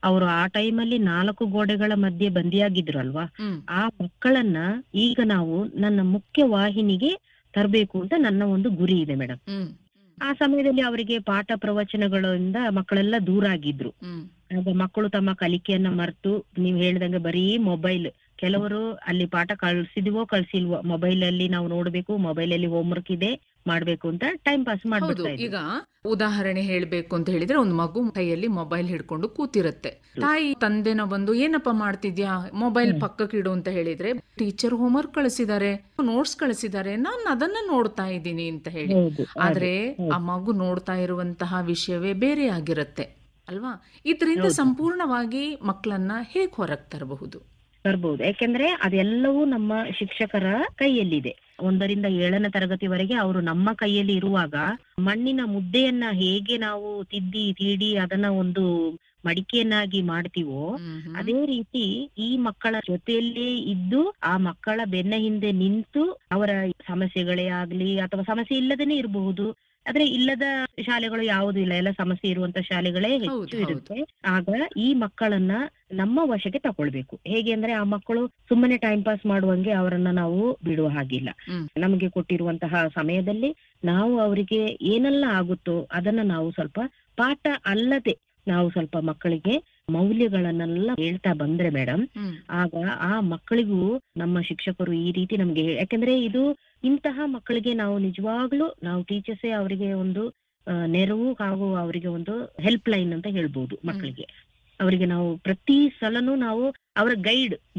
ಅವರು ಆ ಟೈಮಲ್ಲಿ 4 ಗೋಡೆಗಳ ಮಧ್ಯೆ ಬಂದಿಯಾಗಿದ್ರು ಅಲ್ವಾ, ಹ್ಮ್ ಆ ಮಕ್ಕಳನ್ನ ಈಗ ನಾವು ನನ್ನ ಮುಖ್ಯ ವಾಹಿನಿಗೆ ತರಬೇಕು ಅಂತ ನನ್ನ ಒಂದು ಗುರಿ ಇದೆ ಮೇಡಮ್. ಹ್ಮ್ ಆ ಸಮಯದಲ್ಲಿ ಅವರಿಗೆ ಪಾಠ ಪ್ರವಚನಗಳಿಂದ ಮಕ್ಕಳೆಲ್ಲ ದೂರ ಆಗಿದ್ರು. ಹ್ಮ್ ಆಗ ಮಕ್ಕಳು ತಮ್ಮ ಕಲಿಕೆಯನ್ನ ಮರೆತು, ನೀವ್ ಹೇಳ್ದಂಗೆ ಬರೀ ಮೊಬೈಲ್, ಕೆಲವರು ಅಲ್ಲಿ ಪಾಠ ಕಳ್ಸಿದಿವೋ ಕಳ್ಸಿಲ್ವೋ, ಮೊಬೈಲ್ ಅಲ್ಲಿ ನಾವು ನೋಡ್ಬೇಕು, ಮೊಬೈಲ್ ಅಲ್ಲಿ ಹೋಮ್ವರ್ಕ್ ಇದೆ ಮಾಡ್ಬೇಕು ಅಂತ ಟೈಮ್ ಪಾಸ್ ಹೌದು. ಮಾಡ್ಬಿಡ್ತಾ ಇದ್ರು. ಈಗ ಉದಾಹರಣೆ ಹೇಳಬೇಕು ಅಂತ ಹೇಳಿದ್ರೆ, ಒಂದು ಮಗು ಕೈಯಲ್ಲಿ ಮೊಬೈಲ್ ಹಿಡ್ಕೊಂಡು ಕೂತಿರುತ್ತೆ. ತಾಯಿ ತಂದೆನ ಬಂದು ಏನಪ್ಪ ಮಾಡ್ತಿದ್ಯಾ, ಮೊಬೈಲ್ ಹ್ಮ್ ಪಕ್ಕಕ್ಕೆ ಇಡು ಅಂತ ಹೇಳಿದ್ರೆ, ಟೀಚರ್ ಹೋಮ್ವರ್ಕ್ ಕಳಿಸಿದ್ದಾರೆ, ನೋಟ್ಸ್ ಕಳಿಸಿದ್ದಾರೆ, ನಾನು ಅದನ್ನ ನೋಡ್ತಾ ಇದ್ದೀನಿ ಅಂತ ಹೇಳಿ. ಹೌದು ಅದೇ ಆದ್ರೆ ಆ ಹೌದು ಮಗು ನೋಡ್ತಾ ಇರುವಂತಹ ವಿಷಯವೇ ಬೇರೆ ಆಗಿರುತ್ತೆ ಅಲ್ವಾ? ಇದರಿಂದ ಹೌದು ಸಂಪೂರ್ಣವಾಗಿ ಮಕ್ಕಳನ್ನ ಹೇಗೆ ಹೊರಗೆ ತರಬಹುದು? ತರ್ಬಹುದು. ಯಾಕೆಂದ್ರೆ ಅದೆಲ್ಲವೂ ನಮ್ಮ ಶಿಕ್ಷಕರ ಕೈಯಲ್ಲಿದೆ. 1ರಿಂದ 7ನೇ ತರಗತಿವರೆಗೆ ಅವರು ನಮ್ಮ ಕೈಯಲ್ಲಿ ಇರುವಾಗ, ಮಣ್ಣಿನ ಮುದ್ದೆಯನ್ನ ಹೇಗೆ ನಾವು ತಿದ್ದಿ ತೀಡಿ ಅದನ್ನ ಒಂದು ಮಡಿಕೆಯನ್ನಾಗಿ ಮಾಡ್ತೀವೋ, ಹ್ಮ್ ಹ್ಮ್ ಅದೇ ರೀತಿ ಈ ಮಕ್ಕಳ ಜೊತೆಯಲ್ಲೇ ಇದ್ದು ಆ ಮಕ್ಕಳ ಬೆನ್ನ ಹಿಂದೆ ನಿಂತು ಅವರ ಸಮಸ್ಯೆಗಳೇ ಆಗ್ಲಿ ಅಥವಾ ಸಮಸ್ಯೆ ಇಲ್ಲದೇನೆ ಇರಬಹುದು, ಆದ್ರೆ ಇಲ್ಲದ ಶಾಲೆಗಳು ಯಾವುದೂ ಇಲ್ಲ, ಎಲ್ಲ ಸಮಸ್ಯೆ ಇರುವಂತ ಶಾಲೆಗಳೇ ಹೌದು ಹೆಚ್ಚು ಹೌದು ಇರುತ್ತೆ. ಆಗ ಈ ಮಕ್ಕಳನ್ನ ನಮ್ಮ ವಶಕ್ಕೆ ತಕೊಳ್ಬೇಕು. ಹೇಗೆ ಅಂದ್ರೆ ಆ ಮಕ್ಕಳು ಸುಮ್ಮನೆ ಟೈಮ್ ಪಾಸ್ ಮಾಡುವಂಗೆ ಅವರನ್ನ ನಾವು ಬಿಡುವ ಹಾಗಿಲ್ಲ. ಹ್ಮ್ ನಮಗೆ ಕೊಟ್ಟಿರುವಂತಹ ಸಮಯದಲ್ಲಿ ನಾವು ಅವರಿಗೆ ಏನೆಲ್ಲ ಆಗುತ್ತೋ ಅದನ್ನ ನಾವು ಸ್ವಲ್ಪ ಪಾಠ ಅಲ್ಲದೆ ನಾವು ಸ್ವಲ್ಪ ಮಕ್ಕಳಿಗೆ ಮೌಲ್ಯಗಳನ್ನೆಲ್ಲ ಹೇಳ್ತಾ ಬಂದ್ರೆ ಮೇಡಮ್, ಹ್ಮ್ ಆಗ ಆ ಮಕ್ಕಳಿಗೂ ನಮ್ಮ ಶಿಕ್ಷಕರು ಈ ರೀತಿ ನಮ್ಗೆ ಯಾಕೆಂದ್ರೆ ಇದು ಇಂತಹ ಮಕ್ಕಳಿಗೆ ನಾವು ನಿಜವಾಗ್ಲೂ ನಾವು ಟೀಚರ್ಸೇ ಅವರಿಗೆ ಒಂದು ನೆರವು ಹಾಗೂ ಅವರಿಗೆ ಒಂದು ಹೆಲ್ಪ್ ಲೈನ್ ಅಂತ ಹೇಳ್ಬೋದು ಹ್ಮ್ ಮಕ್ಕಳಿಗೆ. ಅವರಿಗೆ ನಾವು ಪ್ರತಿ ಸಲನೂ ನಾವು ಅವರ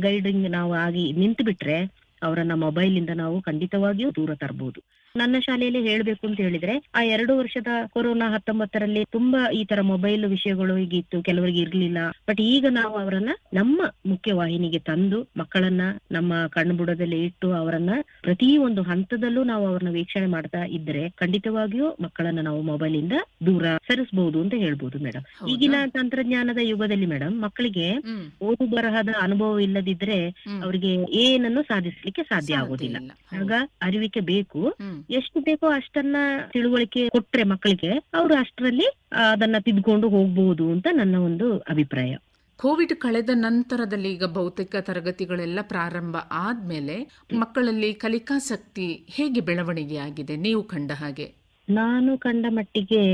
ಗೈಡಿಂಗ್ ನಾವು ಆಗಿ ನಿಂತು ಬಿಟ್ರೆ ಅವರನ್ನ ಮೊಬೈಲ್ ಇಂದ ನಾವು ಖಂಡಿತವಾಗಿಯೂ ದೂರ ತರಬಹುದು. ನನ್ನ ಶಾಲೆಯಲ್ಲಿ ಹೇಳ್ಬೇಕು ಅಂತ ಹೇಳಿದ್ರೆ, ಆ 2 ವರ್ಷದ ಕೊರೋನಾ 19ರಲ್ಲಿ ತುಂಬಾ ಈ ತರ ಮೊಬೈಲ್ ವಿಷಯಗಳು ಈಗಿತ್ತು, ಕೆಲವರಿಗೆ ಇರ್ಲಿಲ್ಲ. ಬಟ್ ಈಗ ನಾವು ಅವರನ್ನ ನಮ್ಮ ಮುಖ್ಯ ವಾಹಿನಿಗೆ ತಂದು ಮಕ್ಕಳನ್ನ ನಮ್ಮ ಕಣ್ಣುಬುಡದಲ್ಲಿ ಇಟ್ಟು ಅವರನ್ನ ಪ್ರತಿ ಒಂದು ಹಂತದಲ್ಲೂ ನಾವು ಅವ್ರನ್ನ ವೀಕ್ಷಣೆ ಮಾಡ್ತಾ ಇದ್ರೆ ಖಂಡಿತವಾಗಿಯೂ ಮಕ್ಕಳನ್ನ ನಾವು ಮೊಬೈಲ್ ಇಂದ ದೂರ ಸರಿಸಬಹುದು ಅಂತ ಹೇಳ್ಬೋದು ಮೇಡಮ್. ಹೌದಾ? ಈಗಿನ ತಂತ್ರಜ್ಞಾನದ ಯುಗದಲ್ಲಿ ಮೇಡಮ್, ಮಕ್ಕಳಿಗೆ ಹ್ಮ್ ಓದು ಬರಹದ ಅನುಭವ ಇಲ್ಲದಿದ್ರೆ ಹ್ಮ್ ಅವರಿಗೆ ಏನನ್ನು ಸಾಧಿಸ್ಲಿಕ್ಕೆ ಸಾಧ್ಯ ಸಾಧ್ಯ ಆಗೋದಿಲ್ಲ. ಇಲ್ಲ. ಆಗ ಹೌದು. ಅರಿವಿಕೆ ಬೇಕು. ಹ್ಮ್ ಎಷ್ಟು ಬೇಕೋ ಅಷ್ಟನ್ನ ತಿಳುವಳಿಕೆ ಕೊಟ್ರೆ ಮಕ್ಕಳಿಗೆ, ಅವರು ಅಷ್ಟರಲ್ಲಿ ಅದನ್ನ ತಿದ್ಕೊಂಡು ಹೋಗ್ಬಹುದು ಅಂತ ನನ್ನ ಒಂದು ಅಭಿಪ್ರಾಯ. ಕೋವಿಡ್ ಕಳೆದ ನಂತರದಲ್ಲಿ ಈಗ ಭೌತಿಕ ತರಗತಿಗಳೆಲ್ಲ ಪ್ರಾರಂಭ ಆದ್ಮೇಲೆ ಮಕ್ಕಳಲ್ಲಿ ಕಲಿಕಾಸಕ್ತಿ ಹೇಗೆ ಬೆಳವಣಿಗೆ ಆಗಿದೆ ನೀವು ಕಂಡ ಹಾಗೆ? ನಾನು ಕಂಡ ಮಟ್ಟಿಗೆ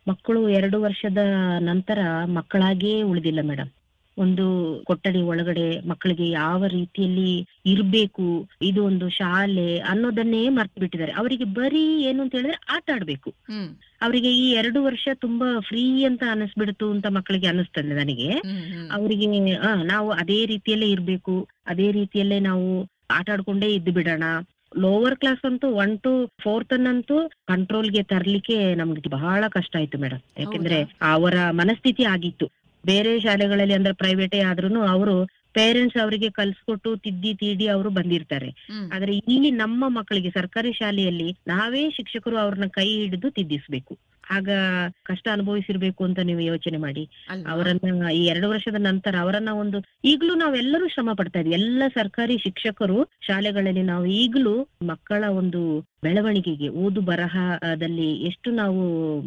ಮಕ್ಕಳು 2 ವರ್ಷದ ನಂತರ ಮಕ್ಕಳಾಗಿಯೇ ಉಳಿದಿಲ್ಲ ಮೇಡಮ್. ಒಂದು ಕೊಠಡಿ ಒಳಗಡೆ ಮಕ್ಕಳಿಗೆ ಯಾವ ರೀತಿಯಲ್ಲಿ ಇರ್ಬೇಕು, ಇದು ಒಂದು ಶಾಲೆ ಅನ್ನೋದನ್ನೇ ಮರ್ತು ಬಿಟ್ಟಿದ್ದಾರೆ. ಅವರಿಗೆ ಬರೀ ಏನು ಅಂತ ಹೇಳಿದ್ರೆ ಆಟ ಆಡ್ಬೇಕು. ಹ್ಮ್ ಅವರಿಗೆ ಈ 2 ವರ್ಷ ತುಂಬಾ ಫ್ರೀ ಅಂತ ಅನಿಸ್ಬಿಡ್ತು ಅಂತ ಮಕ್ಕಳಿಗೆ ಅನಿಸ್ತದೆ ನನಗೆ. ಹ್ಮ್ ಹ್ಮ್ ಅವರಿಗೆ ನಾವು ಅದೇ ರೀತಿಯಲ್ಲೇ ಇರ್ಬೇಕು, ಅದೇ ರೀತಿಯಲ್ಲೇ ನಾವು ಆಟ ಆಡ್ಕೊಂಡೇ ಇದ್ದು ಬಿಡೋಣ. ಲೋವರ್ ಕ್ಲಾಸ್ ಅಂತೂ 1 to 4th ಅನ್ನಂತೂ ಕಂಟ್ರೋಲ್ಗೆ ತರ್ಲಿಕ್ಕೆ ನಮ್ಗೆ ಬಹಳ ಕಷ್ಟ ಆಯ್ತು ಮೇಡಮ್. ಯಾಕೆಂದ್ರೆ ಹೌದಾ? ಅವರ ಮನಸ್ಥಿತಿ ಆಗಿತ್ತು. ಬೇರೆ ಶಾಲೆಗಳಲ್ಲಿ ಅಂದ್ರೆ ಪ್ರೈವೇಟೇ ಆದ್ರೂನು ಅವರು ಪೇರೆಂಟ್ಸ್ ಅವರಿಗೆ ಕಲ್ಸ್ಕೊಟ್ಟು ತಿದ್ದಿ ತೀಡಿ ಅವರು ಬಂದಿರ್ತಾರೆ. ಆದ್ರೆ ಇಲ್ಲಿ ನಮ್ಮ ಮಕ್ಕಳಿಗೆ ಸರ್ಕಾರಿ ಶಾಲೆಯಲ್ಲಿ ನಾವೇ ಶಿಕ್ಷಕರು ಅವ್ರನ್ನ ಕೈ ಹಿಡಿದು ತಿದ್ದಿಸ್ಬೇಕು. ಆಗ ಕಷ್ಟ ಅನುಭವಿಸಿರ್ಬೇಕು ಅಂತ ನೀವು ಯೋಚನೆ ಮಾಡಿ. ಅವರನ್ನ ಈ 2 ವರ್ಷದ ನಂತರ ಅವರನ್ನ ಈಗ್ಲೂ ನಾವೆಲ್ಲರೂ ಶ್ರಮ ಪಡ್ತಾ ಇದೀವಿ. ಎಲ್ಲ ಸರ್ಕಾರಿ ಶಿಕ್ಷಕರು ಶಾಲೆಗಳಲ್ಲಿ ನಾವು ಈಗಲೂ ಮಕ್ಕಳ ಬೆಳವಣಿಗೆಗೆ ಓದು ಬರಹದಲ್ಲಿ ಎಷ್ಟು ನಾವು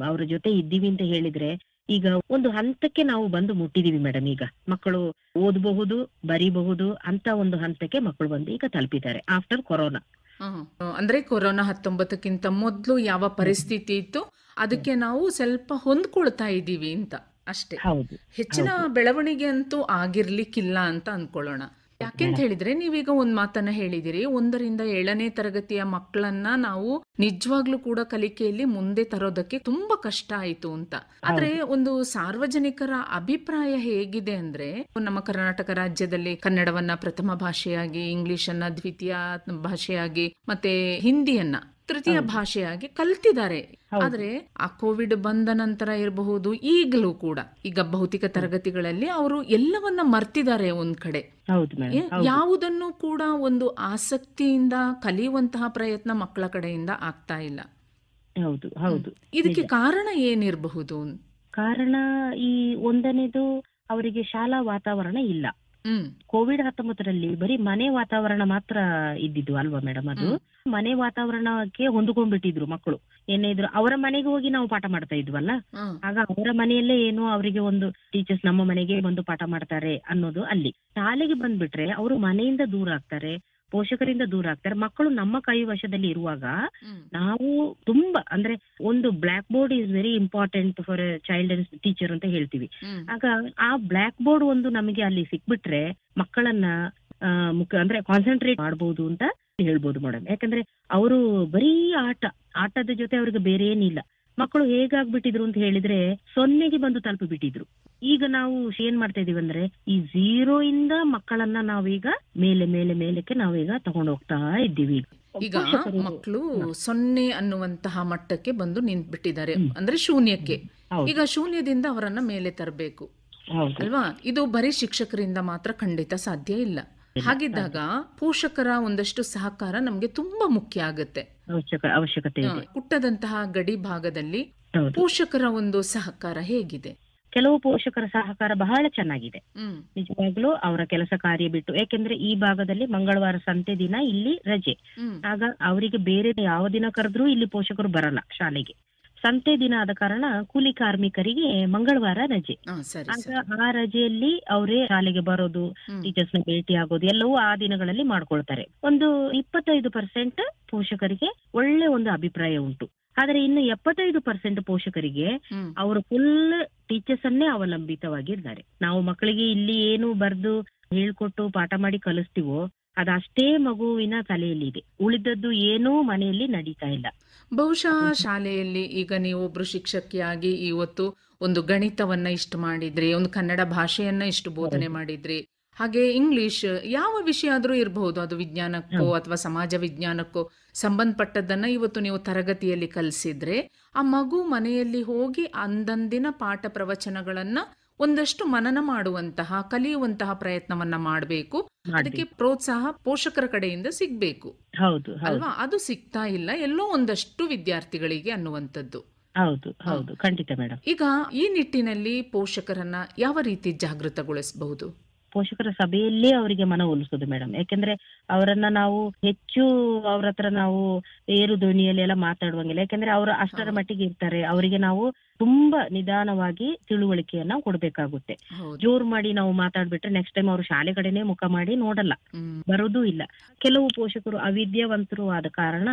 ಅವರ ಜೊತೆ ಇದ್ದೀವಿ ಅಂತ ಹೇಳಿದ್ರೆ, ಈಗ ಒಂದು ಹಂತಕ್ಕೆ ನಾವು ಬಂದು ಮುಟ್ಟಿದೀವಿ ಮೇಡಮ್. ಈಗ ಮಕ್ಕಳು ಓದಬಹುದು, ಬರೀಬಹುದು ಅಂತ ಹಂತಕ್ಕೆ ಮಕ್ಕಳು ಬಂದು ಈಗ ತಲುಪಿದ್ದಾರೆ ಆಫ್ಟರ್ ಕೊರೋನಾ. ಅಂದ್ರೆ ಕೊರೋನಾ 19ಕ್ಕಿಂತ ಮೊದಲು ಯಾವ ಪರಿಸ್ಥಿತಿ ಇತ್ತು ಅದಕ್ಕೆ ನಾವು ಸ್ವಲ್ಪ ಹೊಂದ್ಕೊಳ್ತಾ ಇದ್ದೀವಿ ಅಂತ ಅಷ್ಟೇ. ಹೆಚ್ಚಿನ ಬೆಳವಣಿಗೆ ಅಂತೂ ಆಗಿರ್ಲಿಕ್ಕಿಲ್ಲ ಅಂತ ಅನ್ಕೊಳ್ಳೋಣ. ಯಾಕೆಂತ ಹೇಳಿದ್ರೆ ನೀವೀಗ ಒಂದ್ ಮಾತನ್ನ ಹೇಳಿದಿರಿ, 1ರಿಂದ 7ನೇ ತರಗತಿಯ ಮಕ್ಕಳನ್ನ ನಾವು ನಿಜವಾಗ್ಲೂ ಕೂಡ ಕಲಿಕೆಯಲ್ಲಿ ಮುಂದೆ ತರೋದಕ್ಕೆ ತುಂಬಾ ಕಷ್ಟ ಆಯ್ತು ಅಂತ. ಆದ್ರೆ ಒಂದು ಸಾರ್ವಜನಿಕರ ಅಭಿಪ್ರಾಯ ಹೇಗಿದೆ ಅಂದ್ರೆ, ನಮ್ಮ ಕರ್ನಾಟಕ ರಾಜ್ಯದಲ್ಲಿ ಕನ್ನಡವನ್ನ ಪ್ರಥಮ ಭಾಷೆಯಾಗಿ, ಇಂಗ್ಲಿಷನ್ನ ದ್ವಿತೀಯ ಭಾಷೆಯಾಗಿ, ಮತ್ತೆ ಹಿಂದಿಯನ್ನ ತೃತೀಯ ಭಾಷೆಯಾಗಿ ಕಲ್ತಿದ್ದಾರೆ. ಆದ್ರೆ ಆ ಕೋವಿಡ್ ಬಂದ ನಂತರ ಇರಬಹುದು, ಈಗಲೂ ಕೂಡ ಈಗ ಭೌತಿಕ ತರಗತಿಗಳಲ್ಲಿ ಅವರು ಎಲ್ಲವನ್ನ ಮರ್ತಿದ್ದಾರೆ ಒಂದ್ ಕಡೆ. ಯಾವುದನ್ನು ಕೂಡ ಒಂದು ಆಸಕ್ತಿಯಿಂದ ಕಲಿಯುವಂತಹ ಪ್ರಯತ್ನ ಮಕ್ಕಳ ಕಡೆಯಿಂದ ಆಗ್ತಾ ಇಲ್ಲ. ಇದಕ್ಕೆ ಕಾರಣ ಏನಿರಬಹುದು? ಕಾರಣ ಈ ಒಂದನೇದು, ಅವರಿಗೆ ಶಾಲಾ ವಾತಾವರಣ ಇಲ್ಲ. ಕೋವಿಡ್-19ರಲ್ಲಿ ಬರೀ ಮನೆ ವಾತಾವರಣ ಮಾತ್ರ ಇದ್ದಿದ್ದು ಅಲ್ವಾ ಮೇಡಮ್? ಅದು ಮನೆ ವಾತಾವರಣಕ್ಕೆ ಹೊಂದ್ಕೊಂಡ್ಬಿಟ್ಟಿದ್ರು ಮಕ್ಕಳು. ಏನೇ ಇದ್ರು ಅವರ ಮನೆಗೆ ಹೋಗಿ ನಾವು ಪಾಠ ಮಾಡ್ತಾ ಇದ್ವಲ್ಲ, ಆಗ ಅವರ ಮನೆಯಲ್ಲೇ ಏನೋ ಅವರಿಗೆ ಟೀಚರ್ಸ್ ನಮ್ಮ ಮನೆಗೆ ಬಂದು ಪಾಠ ಮಾಡ್ತಾರೆ ಅನ್ನೋದು ಅಲ್ಲಿ. ಶಾಲೆಗೆ ಬಂದ್ಬಿಟ್ರೆ ಅವರು ಮನೆಯಿಂದ ದೂರ ಆಗ್ತಾರೆ, ಪೋಷಕರಿಂದ ದೂರ ಆಗ್ತಾರೆ. ಮಕ್ಕಳು ನಮ್ಮ ಕೈ ವಶದಲ್ಲಿ ಇರುವಾಗ ನಾವು ತುಂಬಾ ಅಂದ್ರೆ blackboard is very important for child and teacher ಅಂತ ಹೇಳ್ತೀವಿ. ಆಗ ಆ ಬ್ಲಾಕ್ ಬೋರ್ಡ್ ನಮಗೆ ಅಲ್ಲಿ ಸಿಕ್ಬಿಟ್ರೆ ಮಕ್ಕಳನ್ನ ಅಂದ್ರೆ ಕಾನ್ಸಂಟ್ರೇಟ್ ಮಾಡಬಹುದು ಅಂತ ಹೇಳ್ಬೋದು ಮೇಡಮ್. ಯಾಕಂದ್ರೆ ಅವರು ಬರೀ ಆಟದ ಜೊತೆ ಅವ್ರಿಗೆ ಬೇರೆ ಏನಿಲ್ಲ. ಮಕ್ಕಳು ಹೇಗಾಗ್ಬಿಟ್ಟಿದ್ರು ಅಂತ ಹೇಳಿದ್ರೆ 0ಗೆ ಬಂದು ತಲುಪಿಬಿಟ್ಟಿದ್ರು. ಈಗ ನಾವು ಏನ್ ಮಾಡ್ತಾ ಇದೀವಿ ಅಂದ್ರೆ, ಈ 0 ಇಂದ ಮಕ್ಕಳನ್ನ ನಾವೀಗ ಮೇಲಕ್ಕೆ ನಾವೀಗ ತಗೊಂಡು ಹೋಗ್ತಾ ಇದ್ದೀವಿ. ಈಗ ಮಕ್ಕಳು 0 ಅನ್ನುವಂತಹ ಮಟ್ಟಕ್ಕೆ ಬಂದು ನಿಂತ್ಬಿಟ್ಟಿದ್ದಾರೆ, ಅಂದ್ರೆ ಶೂನ್ಯಕ್ಕೆ. ಈಗ ಶೂನ್ಯದಿಂದ ಅವರನ್ನ ಮೇಲೆ ತರಬೇಕು ಅಲ್ವಾ? ಇದು ಬರೀ ಶಿಕ್ಷಕರಿಂದ ಮಾತ್ರ ಖಂಡಿತ ಸಾಧ್ಯ ಇಲ್ಲ. ಹಾಗಿದ್ದಾಗ ಪೋಷಕರ ಒಂದಷ್ಟು ಸಹಕಾರ ನಮ್ಗೆ ತುಂಬಾ ಮುಖ್ಯ ಆಗುತ್ತೆ, ಅವಶ್ಯಕತೆ ಇದೆ. ಪುಟ್ಟದಂತಹ ಗಡಿ ಭಾಗದಲ್ಲಿ ಪೋಷಕರ ಸಹಕಾರ ಹೇಗಿದೆ? ಕೆಲವು ಪೋಷಕರ ಸಹಕಾರ ಬಹಳ ಚೆನ್ನಾಗಿದೆ ನಿಜವಾಗ್ಲೂ. ಅವರ ಕೆಲಸ ಕಾರ್ಯ ಬಿಟ್ಟು, ಯಾಕೆಂದ್ರೆ ಈ ಭಾಗದಲ್ಲಿ ಮಂಗಳವಾರ ಸಂತೆ ದಿನ ಇಲ್ಲಿ ರಜೆ. ಆಗ ಅವರಿಗೆ ಬೇರೆ ಯಾವ ದಿನ ಕರೆದ್ರೂ ಇಲ್ಲಿ ಪೋಷಕರು ಬರಲ್ಲ ಶಾಲೆಗೆ. ಸಂತೆ ದಿನ ಆದ ಕಾರಣ ಕೂಲಿ ಕಾರ್ಮಿಕರಿಗೆ ಮಂಗಳವಾರ ರಜೆ. ಆಗ ಆ ರಜೆಯಲ್ಲಿ ಅವರೇ ಶಾಲೆಗೆ ಬರೋದು, ಟೀಚರ್ಸ್ ನ ಭೇಟಿ ಆಗೋದು ಎಲ್ಲವೂ ಆ ದಿನಗಳಲ್ಲಿ ಮಾಡ್ಕೊಳ್ತಾರೆ. 25% ಪೋಷಕರಿಗೆ ಒಳ್ಳೆ ಅಭಿಪ್ರಾಯ ಉಂಟು. ಆದ್ರೆ ಇನ್ನು 75% ಪೋಷಕರಿಗೆ ಅವರು ಫುಲ್ ಟೀಚರ್ಸ್ ಅನ್ನೇ ಅವಲಂಬಿತವಾಗಿರ್ತಾರೆ. ನಾವು ಮಕ್ಕಳಿಗೆ ಇಲ್ಲಿ ಏನು ಬರ್ದು ಹೇಳ್ಕೊಟ್ಟು ಪಾಠ ಮಾಡಿ ಕಲಿಸ್ತೀವೋ ಅದಷ್ಟೇ ಮಗುವಿನ ತಲೆಯಲ್ಲಿ ಇದೆ, ಉಳಿದದ್ದು ಏನೂ ಮನೆಯಲ್ಲಿ ನಡೀತಾ ಇಲ್ಲ. ಬಹುಶಃ ಶಾಲೆಯಲ್ಲಿ ಈಗ ನೀವು ಒಬ್ರು ಶಿಕ್ಷಕಿಯಾಗಿ ಇವತ್ತು ಗಣಿತವನ್ನ ಇಷ್ಟು ಮಾಡಿದ್ರಿ, ಕನ್ನಡ ಭಾಷೆಯನ್ನ ಇಷ್ಟು ಬೋಧನೆ ಮಾಡಿದ್ರಿ, ಹಾಗೆ ಇಂಗ್ಲಿಷ್ ಯಾವ ವಿಷಯ ಆದ್ರೂ ಇರಬಹುದು, ಅದು ವಿಜ್ಞಾನಕ್ಕೋ ಅಥವಾ ಸಮಾಜ ವಿಜ್ಞಾನಕ್ಕೋ ಸಂಬಂಧಪಟ್ಟದ್ದನ್ನ ಇವತ್ತು ನೀವು ತರಗತಿಯಲ್ಲಿ ಕಲಿಸಿದ್ರೆ, ಆ ಮಗು ಮನೆಯಲ್ಲಿ ಹೋಗಿ ಅಂದಂದಿನ ಪಾಠ ಪ್ರವಚನಗಳನ್ನ ಒಂದಷ್ಟು ಮನನ ಮಾಡುವಂತಹ, ಕಲಿಯುವಂತಹ ಪ್ರಯತ್ನವನ್ನ ಮಾಡಬೇಕು. ಅದಕ್ಕೆ ಪ್ರೋತ್ಸಾಹ ಪೋಷಕರ ಕಡೆಯಿಂದ ಸಿಗ್ಬೇಕು ಅಲ್ವಾ? ಅದು ಸಿಗ್ತಾ ಇಲ್ಲ ಎಲ್ಲೋ ಒಂದಷ್ಟು ವಿದ್ಯಾರ್ಥಿಗಳಿಗೆ ಅನ್ನುವಂಥದ್ದು. ಹೌದು, ಖಂಡಿತ ಮೇಡಮ್. ಈಗ ಈ ನಿಟ್ಟಿನಲ್ಲಿ ಪೋಷಕರನ್ನ ಯಾವ ರೀತಿ ಜಾಗೃತಗೊಳಿಸಬಹುದು? ಪೋಷಕರ ಸಭೆಯಲ್ಲೇ ಅವರಿಗೆ ಮನವೊಲಿಸೋದು ಮೇಡಮ್. ಯಾಕಂದ್ರೆ ಅವರನ್ನ ನಾವು ಹೆಚ್ಚು ಅವ್ರ ಹತ್ರ ನಾವು ಏರು ಧ್ವನಿಯಲ್ಲಿ ಎಲ್ಲ ಮಾತಾಡುವಂಗಿಲ್ಲ. ಯಾಕಂದ್ರೆ ಅವರು ಅಷ್ಟರ ಮಟ್ಟಿಗೆ ಇರ್ತಾರೆ. ಅವರಿಗೆ ನಾವು ತುಂಬಾ ನಿಧಾನವಾಗಿ ತಿಳುವಳಿಕೆಯನ್ನ ಕೊಡ್ಬೇಕಾಗುತ್ತೆ. ಜೋರ್ ಮಾಡಿ ನಾವು ಮಾತಾಡ್ಬಿಟ್ರೆ ನೆಕ್ಸ್ಟ್ ಟೈಮ್ ಅವರು ಶಾಲೆ ಕಡೆನೆ ಮುಖ ಮಾಡಿ ನೋಡಲ್ಲ, ಬರೋದೂ ಇಲ್ಲ. ಕೆಲವು ಪೋಷಕರು ಅವಿದ್ಯಾವಂತರು ಆದ ಕಾರಣ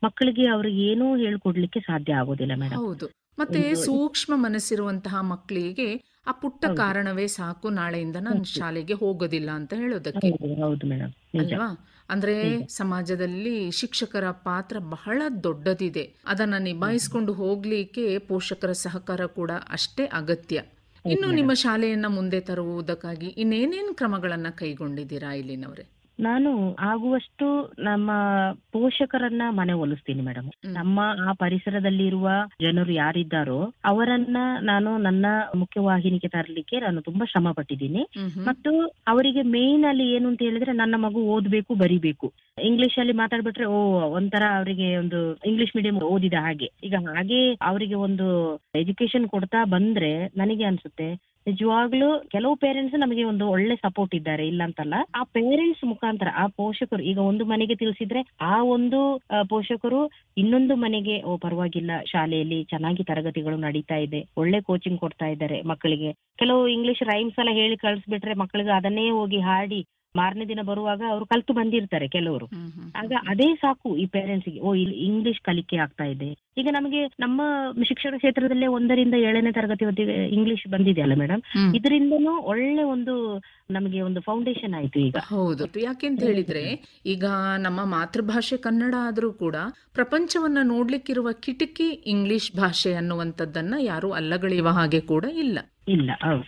ಮಕ್ಕಳಿಗೆ ಅವ್ರಿಗೆ ಏನೂ ಹೇಳ್ಕೊಡ್ಲಿಕ್ಕೆ ಸಾಧ್ಯ ಆಗೋದಿಲ್ಲ ಮೇಡಮ್. ಹೌದು, ಮತ್ತೆ ಸೂಕ್ಷ್ಮ ಮನಸ್ಸಿರುವಂತಹ ಮಕ್ಕಳಿಗೆ ಆ ಪುಟ್ಟ ಕಾರಣವೇ ಸಾಕು, ನಾಳೆಯಿಂದ ನಾನು ಶಾಲೆಗೆ ಹೋಗೋದಿಲ್ಲ ಅಂತ ಹೇಳೋದಕ್ಕೆ. ಹೌದು ಮೇಡಮ್, ಅಲ್ವಾ? ಅಂದ್ರೆ ಸಮಾಜದಲ್ಲಿ ಶಿಕ್ಷಕರ ಪಾತ್ರ ಬಹಳ ದೊಡ್ಡದಿದೆ. ಅದನ್ನ ನಿಭಾಯಿಸ್ಕೊಂಡು ಹೋಗ್ಲಿಕ್ಕೆ ಪೋಷಕರ ಸಹಕಾರ ಕೂಡ ಅಷ್ಟೇ ಅಗತ್ಯ. ಇನ್ನು ನಿಮ್ಮ ಶಾಲೆಯನ್ನ ಮುಂದೆ ತರುವುದಕ್ಕಾಗಿ ಇನ್ನೇನೇನು ಕ್ರಮಗಳನ್ನ ಕೈಗೊಂಡಿದ್ದೀರಾ ಇಲ್ಲಿನವ್ರೆ? ನಾನು ಆಗುವಷ್ಟು ನಮ್ಮ ಪೋಷಕರನ್ನ ಮನೆ ಒಲಿಸ್ತೀನಿ ಮೇಡಮ್. ನಮ್ಮ ಆ ಪರಿಸರದಲ್ಲಿ ಇರುವ ಜನರು ಯಾರಿದ್ದಾರೋ ಅವರನ್ನ ನಾನು ನನ್ನ ಮುಖ್ಯವಾಹಿನಿಗೆ ತರಲಿಕ್ಕೆ ನಾನು ತುಂಬಾ ಶ್ರಮ ಪಟ್ಟಿದ್ದೀನಿ. ಮತ್ತು ಅವರಿಗೆ ಮೇನ್ ಅಲ್ಲಿ ಏನು ಅಂತ ಹೇಳಿದ್ರೆ, ನನ್ನ ಮಗು ಓದ್ಬೇಕು, ಬರಿಬೇಕು. ಇಂಗ್ಲಿಷ್ ಅಲ್ಲಿ ಮಾತಾಡ್ಬಿಟ್ರೆ ಒಂಥರ ಅವರಿಗೆ ಒಂದು ಇಂಗ್ಲಿಷ್ ಮೀಡಿಯಂ ಓದಿದ ಹಾಗೆ. ಈಗ ಹಾಗೆ ಅವರಿಗೆ ಒಂದು ಎಜುಕೇಶನ್ ಕೊಡ್ತಾ ಬಂದ್ರೆ ನನಗೆ ಅನ್ಸುತ್ತೆ ನಿಜವಾಗ್ಲೂ ಕೆಲವು ಪೇರೆಂಟ್ಸ್ ನಮಗೆ ಒಂದು ಒಳ್ಳೆ ಸಪೋರ್ಟ್ ಇದ್ದಾರೆ, ಇಲ್ಲ ಅಂತಲ್ಲ. ಆ ಪೇರೆಂಟ್ಸ್ ಮುಖಾಂತರ ಆ ಪೋಷಕರು ಈಗ ಒಂದು ಮನೆಗೆ ತಿಳಿಸಿದ್ರೆ ಆ ಒಂದು ಪೋಷಕರು ಇನ್ನೊಂದು ಮನೆಗೆ ಪರವಾಗಿಲ್ಲ, ಶಾಲೆಯಲ್ಲಿ ಚೆನ್ನಾಗಿ ತರಗತಿಗಳು ನಡೀತಾ ಇದೆ, ಒಳ್ಳೆ ಕೋಚಿಂಗ್ ಕೊಡ್ತಾ ಇದ್ದಾರೆ ಮಕ್ಕಳಿಗೆ. ಕೆಲವು ಇಂಗ್ಲಿಷ್ ರೈಮ್ಸ್ ಎಲ್ಲ ಹೇಳಿ ಕಳಿಸ್ಬಿಟ್ರೆ ಮಕ್ಕಳಿಗೆ ಅದನ್ನೇ ಹೋಗಿ ಹಾಡಿ ಮಾರನೇ ದಿನ ಬರುವಾಗ ಅವರು ಕಲ್ತು ಬಂದಿರ್ತಾರೆ ಕೆಲವರು. ಆಗ ಅದೇ ಸಾಕು ಈ ಪೇರೆಂಟ್ಸ್ಗೆ, ಇಲ್ಲಿ ಇಂಗ್ಲಿಷ್ ಕಲಿಕೆ ಆಗ್ತಾ ಇದೆ. ಈಗ ನಮಗೆ ನಮ್ಮ ಶಿಕ್ಷಣ ಕ್ಷೇತ್ರದಲ್ಲೇ 1ರಿಂದ 7ನೇ ತರಗತಿ ಇಂಗ್ಲಿಷ್ ಬಂದಿದೆ ಅಲ್ಲ ಮೇಡಮ್, ಇದರಿಂದನೂ ಒಳ್ಳೆ ಒಂದು ನಮಗೆ ಒಂದು ಫೌಂಡೇಶನ್ ಆಯ್ತು ಈಗ. ಹೌದು, ಯಾಕೆಂತ ಹೇಳಿದ್ರೆ ಈಗ ನಮ್ಮ ಮಾತೃಭಾಷೆ ಕನ್ನಡ ಆದ್ರೂ ಕೂಡ ಪ್ರಪಂಚವನ್ನ ನೋಡ್ಲಿಕ್ಕಿರುವ ಕಿಟಕಿ ಇಂಗ್ಲಿಷ್ ಭಾಷೆ ಅನ್ನುವಂಥದ್ದನ್ನ ಯಾರು ಅಲ್ಲಗಳೆಯುವ ಹಾಗೆ ಕೂಡ ಇಲ್ಲ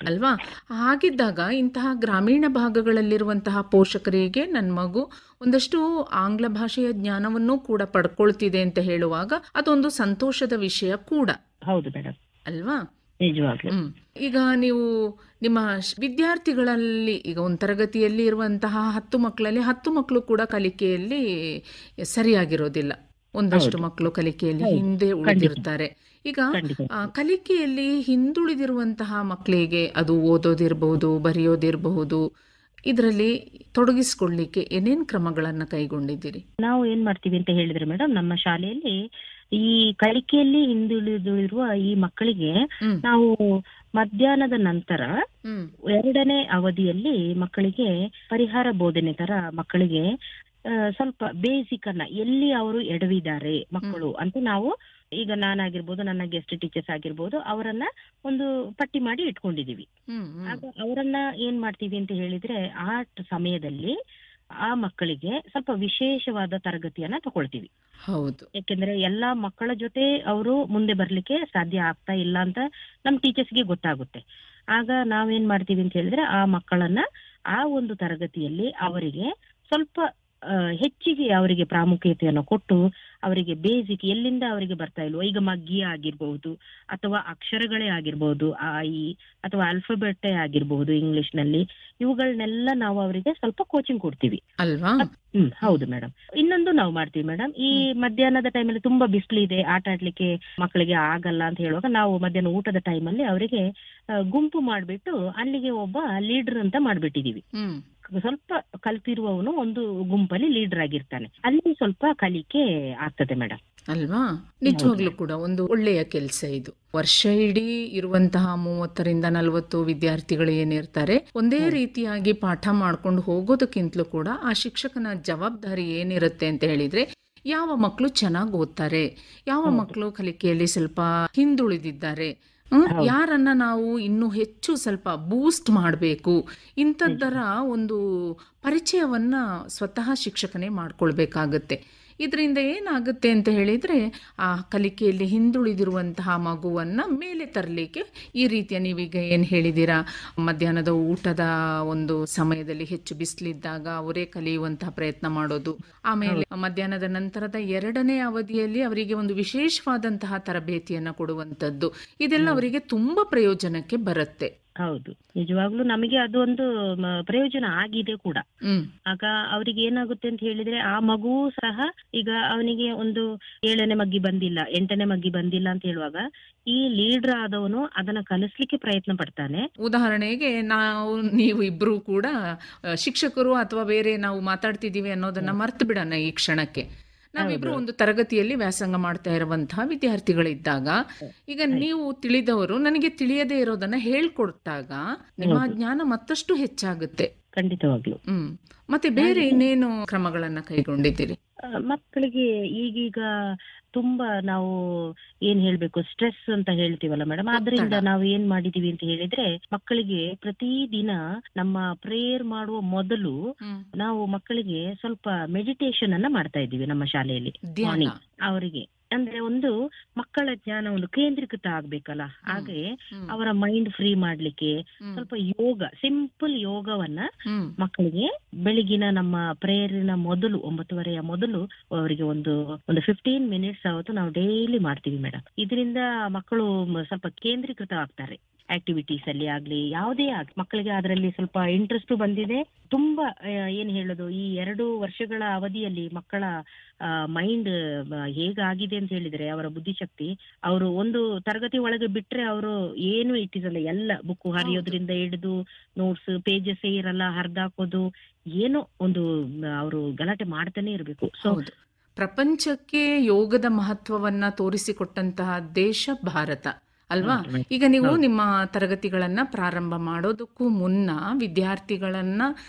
ಅಲ್ವಾ? ಹಾಗಿದ್ದಾಗ ಇಂತಹ ಗ್ರಾಮೀಣ ಭಾಗಗಳಲ್ಲಿರುವಂತಹ ಪೋಷಕರಿಗೆ ನನ್ನ ಮಗು ಒಂದಷ್ಟು ಆಂಗ್ಲ ಭಾಷೆಯ ಜ್ಞಾನವನ್ನು ಕೂಡ ಪಡ್ಕೊಳ್ತಿದೆ ಅಂತ ಹೇಳುವಾಗ ಅದೊಂದು ಸಂತೋಷದ ವಿಷಯ ಕೂಡ. ಹೌದು ಮೇಡಮ್, ಅಲ್ವಾ? ನಿಜವಾಗ್ಲೂ. ಈಗ ನೀವು ನಿಮ್ಮ ವಿದ್ಯಾರ್ಥಿಗಳಲ್ಲಿ ಈಗ ಒಂದು ತರಗತಿಯಲ್ಲಿ ಇರುವಂತಹ 10 ಮಕ್ಕಳಲ್ಲಿ 10 ಮಕ್ಕಳು ಕೂಡ ಕಲಿಕೆಯಲ್ಲಿ ಸರಿಯಾಗಿರೋದಿಲ್ಲ, ಒಂದಷ್ಟು ಮಕ್ಕಳು ಕಲಿಕೆಯಲ್ಲಿ ಹಿಂದೆ ಉಳಿದಿರ್ತಾರೆ. ಈಗ ಕಲಿಕೆಯಲ್ಲಿ ಹಿಂದುಳಿದಿರುವಂತಹ ಮಕ್ಕಳಿಗೆ ಅದು ಓದೋದಿರಬಹುದು, ಬರೆಯೋದಿರಬಹುದು, ಇದರಲ್ಲಿ ತೊಡಗಿಸಿಕೊಳ್ಳಿಕ್ಕೆ ಏನೇನ್ ಕ್ರಮಗಳನ್ನ ಕೈಗೊಂಡಿದ್ದೀರಿ? ನಾವು ಏನ್ ಮಾಡ್ತೀವಿ ಅಂತ ಹೇಳಿದ್ರೆ ಮೇಡಮ್, ನಮ್ಮ ಶಾಲೆಯಲ್ಲಿ ಈ ಕಲಿಕೆಯಲ್ಲಿ ಹಿಂದುಳಿದಿರುವ ಈ ಮಕ್ಕಳಿಗೆ ನಾವು ಮಧ್ಯಾಹ್ನದ ನಂತರ 2ನೇ ಅವಧಿಯಲ್ಲಿ ಮಕ್ಕಳಿಗೆ ಪರಿಹಾರ ಬೋಧನೆ ತರ ಮಕ್ಕಳಿಗೆ ಸ್ವಲ್ಪ ಬೇಸಿಕ್ ಅನ್ನ ಎಲ್ಲಿ ಅವರು ಎಡವಿದ್ದಾರೆ ಮಕ್ಕಳು ಅಂತ ನಾವು, ಈಗ ನಾನಾಗಿರ್ಬೋದು, ನನ್ನ ಗೆಸ್ಟ್ ಟೀಚರ್ಸ್ ಆಗಿರ್ಬೋದು, ಅವರನ್ನ ಒಂದು ಪಟ್ಟಿ ಮಾಡಿ ಇಟ್ಕೊಂಡಿದೀವಿ. ಆಗ ಅವರನ್ನ ಏನ್ ಮಾಡ್ತೀವಿ ಅಂತ ಹೇಳಿದ್ರೆ ಆ ಸಮಯದಲ್ಲಿ ಆ ಮಕ್ಕಳಿಗೆ ಸ್ವಲ್ಪ ವಿಶೇಷವಾದ ತರಗತಿಯನ್ನ ತಗೊಳ್ತೀವಿ. ಹೌದು, ಯಾಕೆಂದ್ರೆ ಎಲ್ಲಾ ಮಕ್ಕಳ ಜೊತೆ ಅವರು ಮುಂದೆ ಬರ್ಲಿಕ್ಕೆ ಸಾಧ್ಯ ಆಗ್ತಾ ಇಲ್ಲ ಅಂತ ನಮ್ ಟೀಚರ್ಸ್ಗೆ ಗೊತ್ತಾಗುತ್ತೆ. ಆಗ ನಾವೇನ್ ಮಾಡ್ತೀವಿ ಅಂತ ಹೇಳಿದ್ರೆ ಆ ಮಕ್ಕಳನ್ನ ಆ ಒಂದು ತರಗತಿಯಲ್ಲಿ ಅವರಿಗೆ ಸ್ವಲ್ಪ ಹೆಚ್ಚಿಗೆ ಅವರಿಗೆ ಪ್ರಾಮುಖ್ಯತೆಯನ್ನು ಕೊಟ್ಟು ಅವರಿಗೆ ಬೇಸಿಕ್ ಎಲ್ಲಿಂದ ಅವರಿಗೆ ಬರ್ತಾ ಇಲ್ವೋ, ಈಗ ಮಗ್ಗಿ ಆಗಿರ್ಬಹುದು ಅಥವಾ ಅಕ್ಷರಗಳೇ ಆಗಿರ್ಬಹುದು, ಈ ಅಥವಾ ಆಲ್ಫಾಬೆಟೇ ಆಗಿರ್ಬಹುದು ಇಂಗ್ಲಿಷ್ ನಲ್ಲಿ, ಇವುಗಳನ್ನೆಲ್ಲ ನಾವು ಅವರಿಗೆ ಸ್ವಲ್ಪ ಕೋಚಿಂಗ್ ಕೊಡ್ತೀವಿ ಅಲ್ವಾ? ಹೌದು ಮೇಡಮ್. ಇನ್ನೊಂದು ನಾವು ಮಾಡ್ತೀವಿ ಮೇಡಮ್, ಈ ಮಧ್ಯಾಹ್ನದ ಟೈಮಲ್ಲಿ ತುಂಬಾ ಬಿಸಿಲಿದೆ, ಆಟ ಆಡ್ಲಿಕ್ಕೆ ಮಕ್ಕಳಿಗೆ ಆಗಲ್ಲ ಅಂತ ಹೇಳುವಾಗ ನಾವು ಮಧ್ಯಾಹ್ನ ಊಟದ ಟೈಮಲ್ಲಿ ಅವರಿಗೆ ಗುಂಪು ಮಾಡ್ಬಿಟ್ಟು ಅಲ್ಲಿಗೆ ಒಬ್ಬ ಲೀಡರ್ ಅಂತ ಮಾಡ್ಬಿಟ್ಟಿದೀವಿ. ಸ್ವಲ್ಪ ಕಲ್ತಿರುವವನು ಒಂದು ಗುಂಪಲ್ಲಿ ಲೀಡರ್ ಆಗಿರ್ತಾನೆ, ಅಲ್ಲಿ ಸ್ವಲ್ಪ ಕಲಿಕೆ ಆಗ್ತದೆ ಮೇಡಮ್. ಅಲ್ವಾ? ನಿಜವಾಗ್ಲೂ ಕೂಡ ಒಂದು ಒಳ್ಳೆಯ ಕೆಲಸ ಇದು. ವರ್ಷ ಇಡೀ ಇರುವಂತಹ 30ರಿಂದ 40 ವಿದ್ಯಾರ್ಥಿಗಳು ಏನಿರ್ತಾರೆ, ಒಂದೇ ರೀತಿಯಾಗಿ ಪಾಠ ಮಾಡ್ಕೊಂಡು ಹೋಗೋದಕ್ಕಿಂತಲೂ ಕೂಡ ಆ ಶಿಕ್ಷಕನ ಜವಾಬ್ದಾರಿ ಏನಿರುತ್ತೆ ಅಂತ ಹೇಳಿದ್ರೆ, ಯಾವ ಮಕ್ಕಳು ಚೆನ್ನಾಗಿ ಓದ್ತಾರೆ, ಯಾವ ಮಕ್ಕಳು ಕಲಿಕೆಯಲ್ಲಿ ಸ್ವಲ್ಪ ಹಿಂದುಳಿದಿದ್ದಾರೆ, ಯಾರನ್ನ ನಾವು ಇನ್ನೂ ಹೆಚ್ಚು ಸ್ವಲ್ಪ ಬೂಸ್ಟ್ ಮಾಡಬೇಕು, ಇಂಥದ್ದರ ಒಂದು ಪರಿಚಯವನ್ನ ಸ್ವತಃ ಶಿಕ್ಷಕನೇ ಮಾಡ್ಕೊಳ್ಬೇಕಾಗತ್ತೆ. ಇದರಿಂದ ಏನಾಗುತ್ತೆ ಅಂತ ಹೇಳಿದರೆ ಆ ಕಲಿಕೆಯಲ್ಲಿ ಹಿಂದುಳಿದಿರುವಂತಹ ಮಗುವನ್ನು ಮೇಲೆ ತರಲಿಕ್ಕೆ ಈ ರೀತಿಯ ನೀವೀಗ ಏನು ಹೇಳಿದ್ದೀರಾ, ಮಧ್ಯಾಹ್ನದ ಊಟದ ಒಂದು ಸಮಯದಲ್ಲಿ ಹೆಚ್ಚು ಬಿಸಿಲಿದ್ದಾಗ ಅವರೇ ಕಲಿಯುವಂತಹ ಪ್ರಯತ್ನ ಮಾಡೋದು, ಆಮೇಲೆ ಮಧ್ಯಾಹ್ನದ ನಂತರದ 2ನೇ ಅವಧಿಯಲ್ಲಿ ಅವರಿಗೆ ಒಂದು ವಿಶೇಷವಾದಂತಹ ತರಬೇತಿಯನ್ನು ಕೊಡುವಂಥದ್ದು, ಇದೆಲ್ಲ ಅವರಿಗೆ ತುಂಬ ಪ್ರಯೋಜನಕ್ಕೆ ಬರುತ್ತೆ. ಹೌದು, ನಿಜವಾಗ್ಲೂ ನಮಗೆ ಅದು ಒಂದು ಪ್ರಯೋಜನ ಆಗಿದೆ ಕೂಡ. ಆಗ ಅವ್ರಿಗೆ ಏನಾಗುತ್ತೆ ಅಂತ ಹೇಳಿದ್ರೆ ಆ ಮಗು ಸಹ ಈಗ ಅವನಿಗೆ ಒಂದು 7ನೇ ಮಗ್ಗಿ ಬಂದಿಲ್ಲ, 8ನೇ ಮಗ್ಗಿ ಬಂದಿಲ್ಲ ಅಂತ ಹೇಳುವಾಗ ಈ ಲೀಡರ್ ಆದವನು ಅದನ್ನ ಕಲಿಸ್ಲಿಕ್ಕೆ ಪ್ರಯತ್ನ ಪಡ್ತಾನೆ. ಉದಾಹರಣೆಗೆ ನೀವು ಇಬ್ರು ಕೂಡ ಶಿಕ್ಷಕರು ಅಥವಾ ಬೇರೆ ನಾವು ಮಾತಾಡ್ತಿದೀವಿ ಅನ್ನೋದನ್ನ ಮರ್ತು ಬಿಡೋಣ ಈ ಕ್ಷಣಕ್ಕೆ. ನಾವಿಬ್ರು ಒಂದು ತರಗತಿಯಲ್ಲಿ ವ್ಯಾಸಂಗ ಮಾಡ್ತಾ ಇರುವಂತಹ ವಿದ್ಯಾರ್ಥಿಗಳಿದ್ದಾಗ, ಈಗ ನೀವು ತಿಳಿದವರು ನನಗೆ ತಿಳಿಯದೇ ಇರೋದನ್ನ ಹೇಳ್ಕೊಡ್ತಾಗ ನಿಮ್ಮ ಜ್ಞಾನ ಮತ್ತಷ್ಟು ಹೆಚ್ಚಾಗುತ್ತೆ. ಖಂಡಿತವಾಗ್ಲು. ಮತ್ತೆ ಬೇರೆ ಇನ್ನೇನು ಕ್ರಮಗಳನ್ನ ಕೈಗೊಂಡಿದ್ದೀರಿ? ಮಕ್ಕಳಿಗೆ ಈಗೀಗ ತುಂಬಾ ನಾವು ಏನ್ ಹೇಳ್ಬೇಕು, ಸ್ಟ್ರೆಸ್ ಅಂತ ಹೇಳ್ತೀವಲ್ಲ ಮೇಡಮ್, ಆದ್ರಿಂದ ನಾವು ಏನ್ ಮಾಡಿದೀವಿ ಅಂತ ಹೇಳಿದ್ರೆ ಮಕ್ಕಳಿಗೆ ಪ್ರತಿದಿನ ನಮ್ಮ ಪ್ರೇಯರ್ ಮಾಡುವ ಮೊದಲು ನಾವು ಮಕ್ಕಳಿಗೆ ಸ್ವಲ್ಪ ಮೆಡಿಟೇಷನ್ ಅನ್ನ ಮಾಡ್ತಾ ಇದ್ದೀವಿ ನಮ್ಮ ಶಾಲೆಯಲ್ಲಿ. ಅವರಿಗೆ ಅಂದ್ರೆ ಒಂದು ಮಕ್ಕಳ ಜ್ಞಾನ ಒಂದು ಕೇಂದ್ರೀಕೃತ ಆಗ್ಬೇಕಲ್ಲ, ಹಾಗೆ ಅವರ ಮೈಂಡ್ ಫ್ರೀ ಮಾಡ್ಲಿಕ್ಕೆ ಸ್ವಲ್ಪ ಯೋಗ, ಸಿಂಪಲ್ ಯೋಗವನ್ನ ಮಕ್ಕಳಿಗೆ ಬೆಳಗಿನ ನಮ್ಮ ಪ್ರೇಯರಿನ ಮೊದಲು 9:30 ಮೊದಲು ಅವರಿಗೆ ಒಂದು 15 ಮಿನಿಟ್ಸ್ ಅವತ್ತು ನಾವು ಡೈಲಿ ಮಾಡ್ತೀವಿ ಮೇಡಮ್. ಇದರಿಂದ ಮಕ್ಕಳು ಸ್ವಲ್ಪ ಕೇಂದ್ರೀಕೃತ ಆಗ್ತಾರೆ. ಆಕ್ಟಿವಿಟೀಸ್ ಅಲ್ಲಿ ಆಗ್ಲಿ ಯಾವುದೇ ಆಗ್ಲಿ ಮಕ್ಕಳಿಗೆ ಅದರಲ್ಲಿ ಸ್ವಲ್ಪ ಇಂಟ್ರೆಸ್ಟ್ ಬಂದಿದೆ. ತುಂಬಾ ಏನ್ ಹೇಳೋದು, ಈ 2 ವರ್ಷಗಳ ಅವಧಿಯಲ್ಲಿ ಮಕ್ಕಳ ಮೈಂಡ್ ಹೇಗಾಗಿದೆ ಅಂತ ಹೇಳಿದ್ರೆ, ಅವರ ಬುದ್ಧಿಶಕ್ತಿ, ಅವರು ಒಂದು ತರಗತಿ ಒಳಗೆ ಬಿಟ್ರೆ ಅವರು ಏನು ಇಟ್ಟಿರಲ್ಲ, ಎಲ್ಲ ಬುಕ್ ಹರಿಯೋದ್ರಿಂದ ಹಿಡಿದು ನೋಟ್ಸ್ ಪೇಜಸ್ ಇರಲ್ಲ, ಹರಿದಾಕೋದು ಏನೋ ಒಂದು ಅವರು ಗಲಾಟೆ ಮಾಡ್ತಾನೆ ಇರ್ಬೇಕು. ಸೊ ಪ್ರಪಂಚಕ್ಕೆ ಯೋಗದ ಮಹತ್ವವನ್ನ ತೋರಿಸಿಕೊಟ್ಟಂತಹ ದೇಶ ಭಾರತ ಅಲ್ವಾ? ಈಗ ನೀವು ನಿಮ್ಮ ತರಗತಿಗಳನ್ನ ಪ್ರಾರಂಭ ಮಾಡೋದಕ್ಕೂ ಮುನ್ನ ವಿದ್ಯಾರ್ಥಿಗಳನ್ನ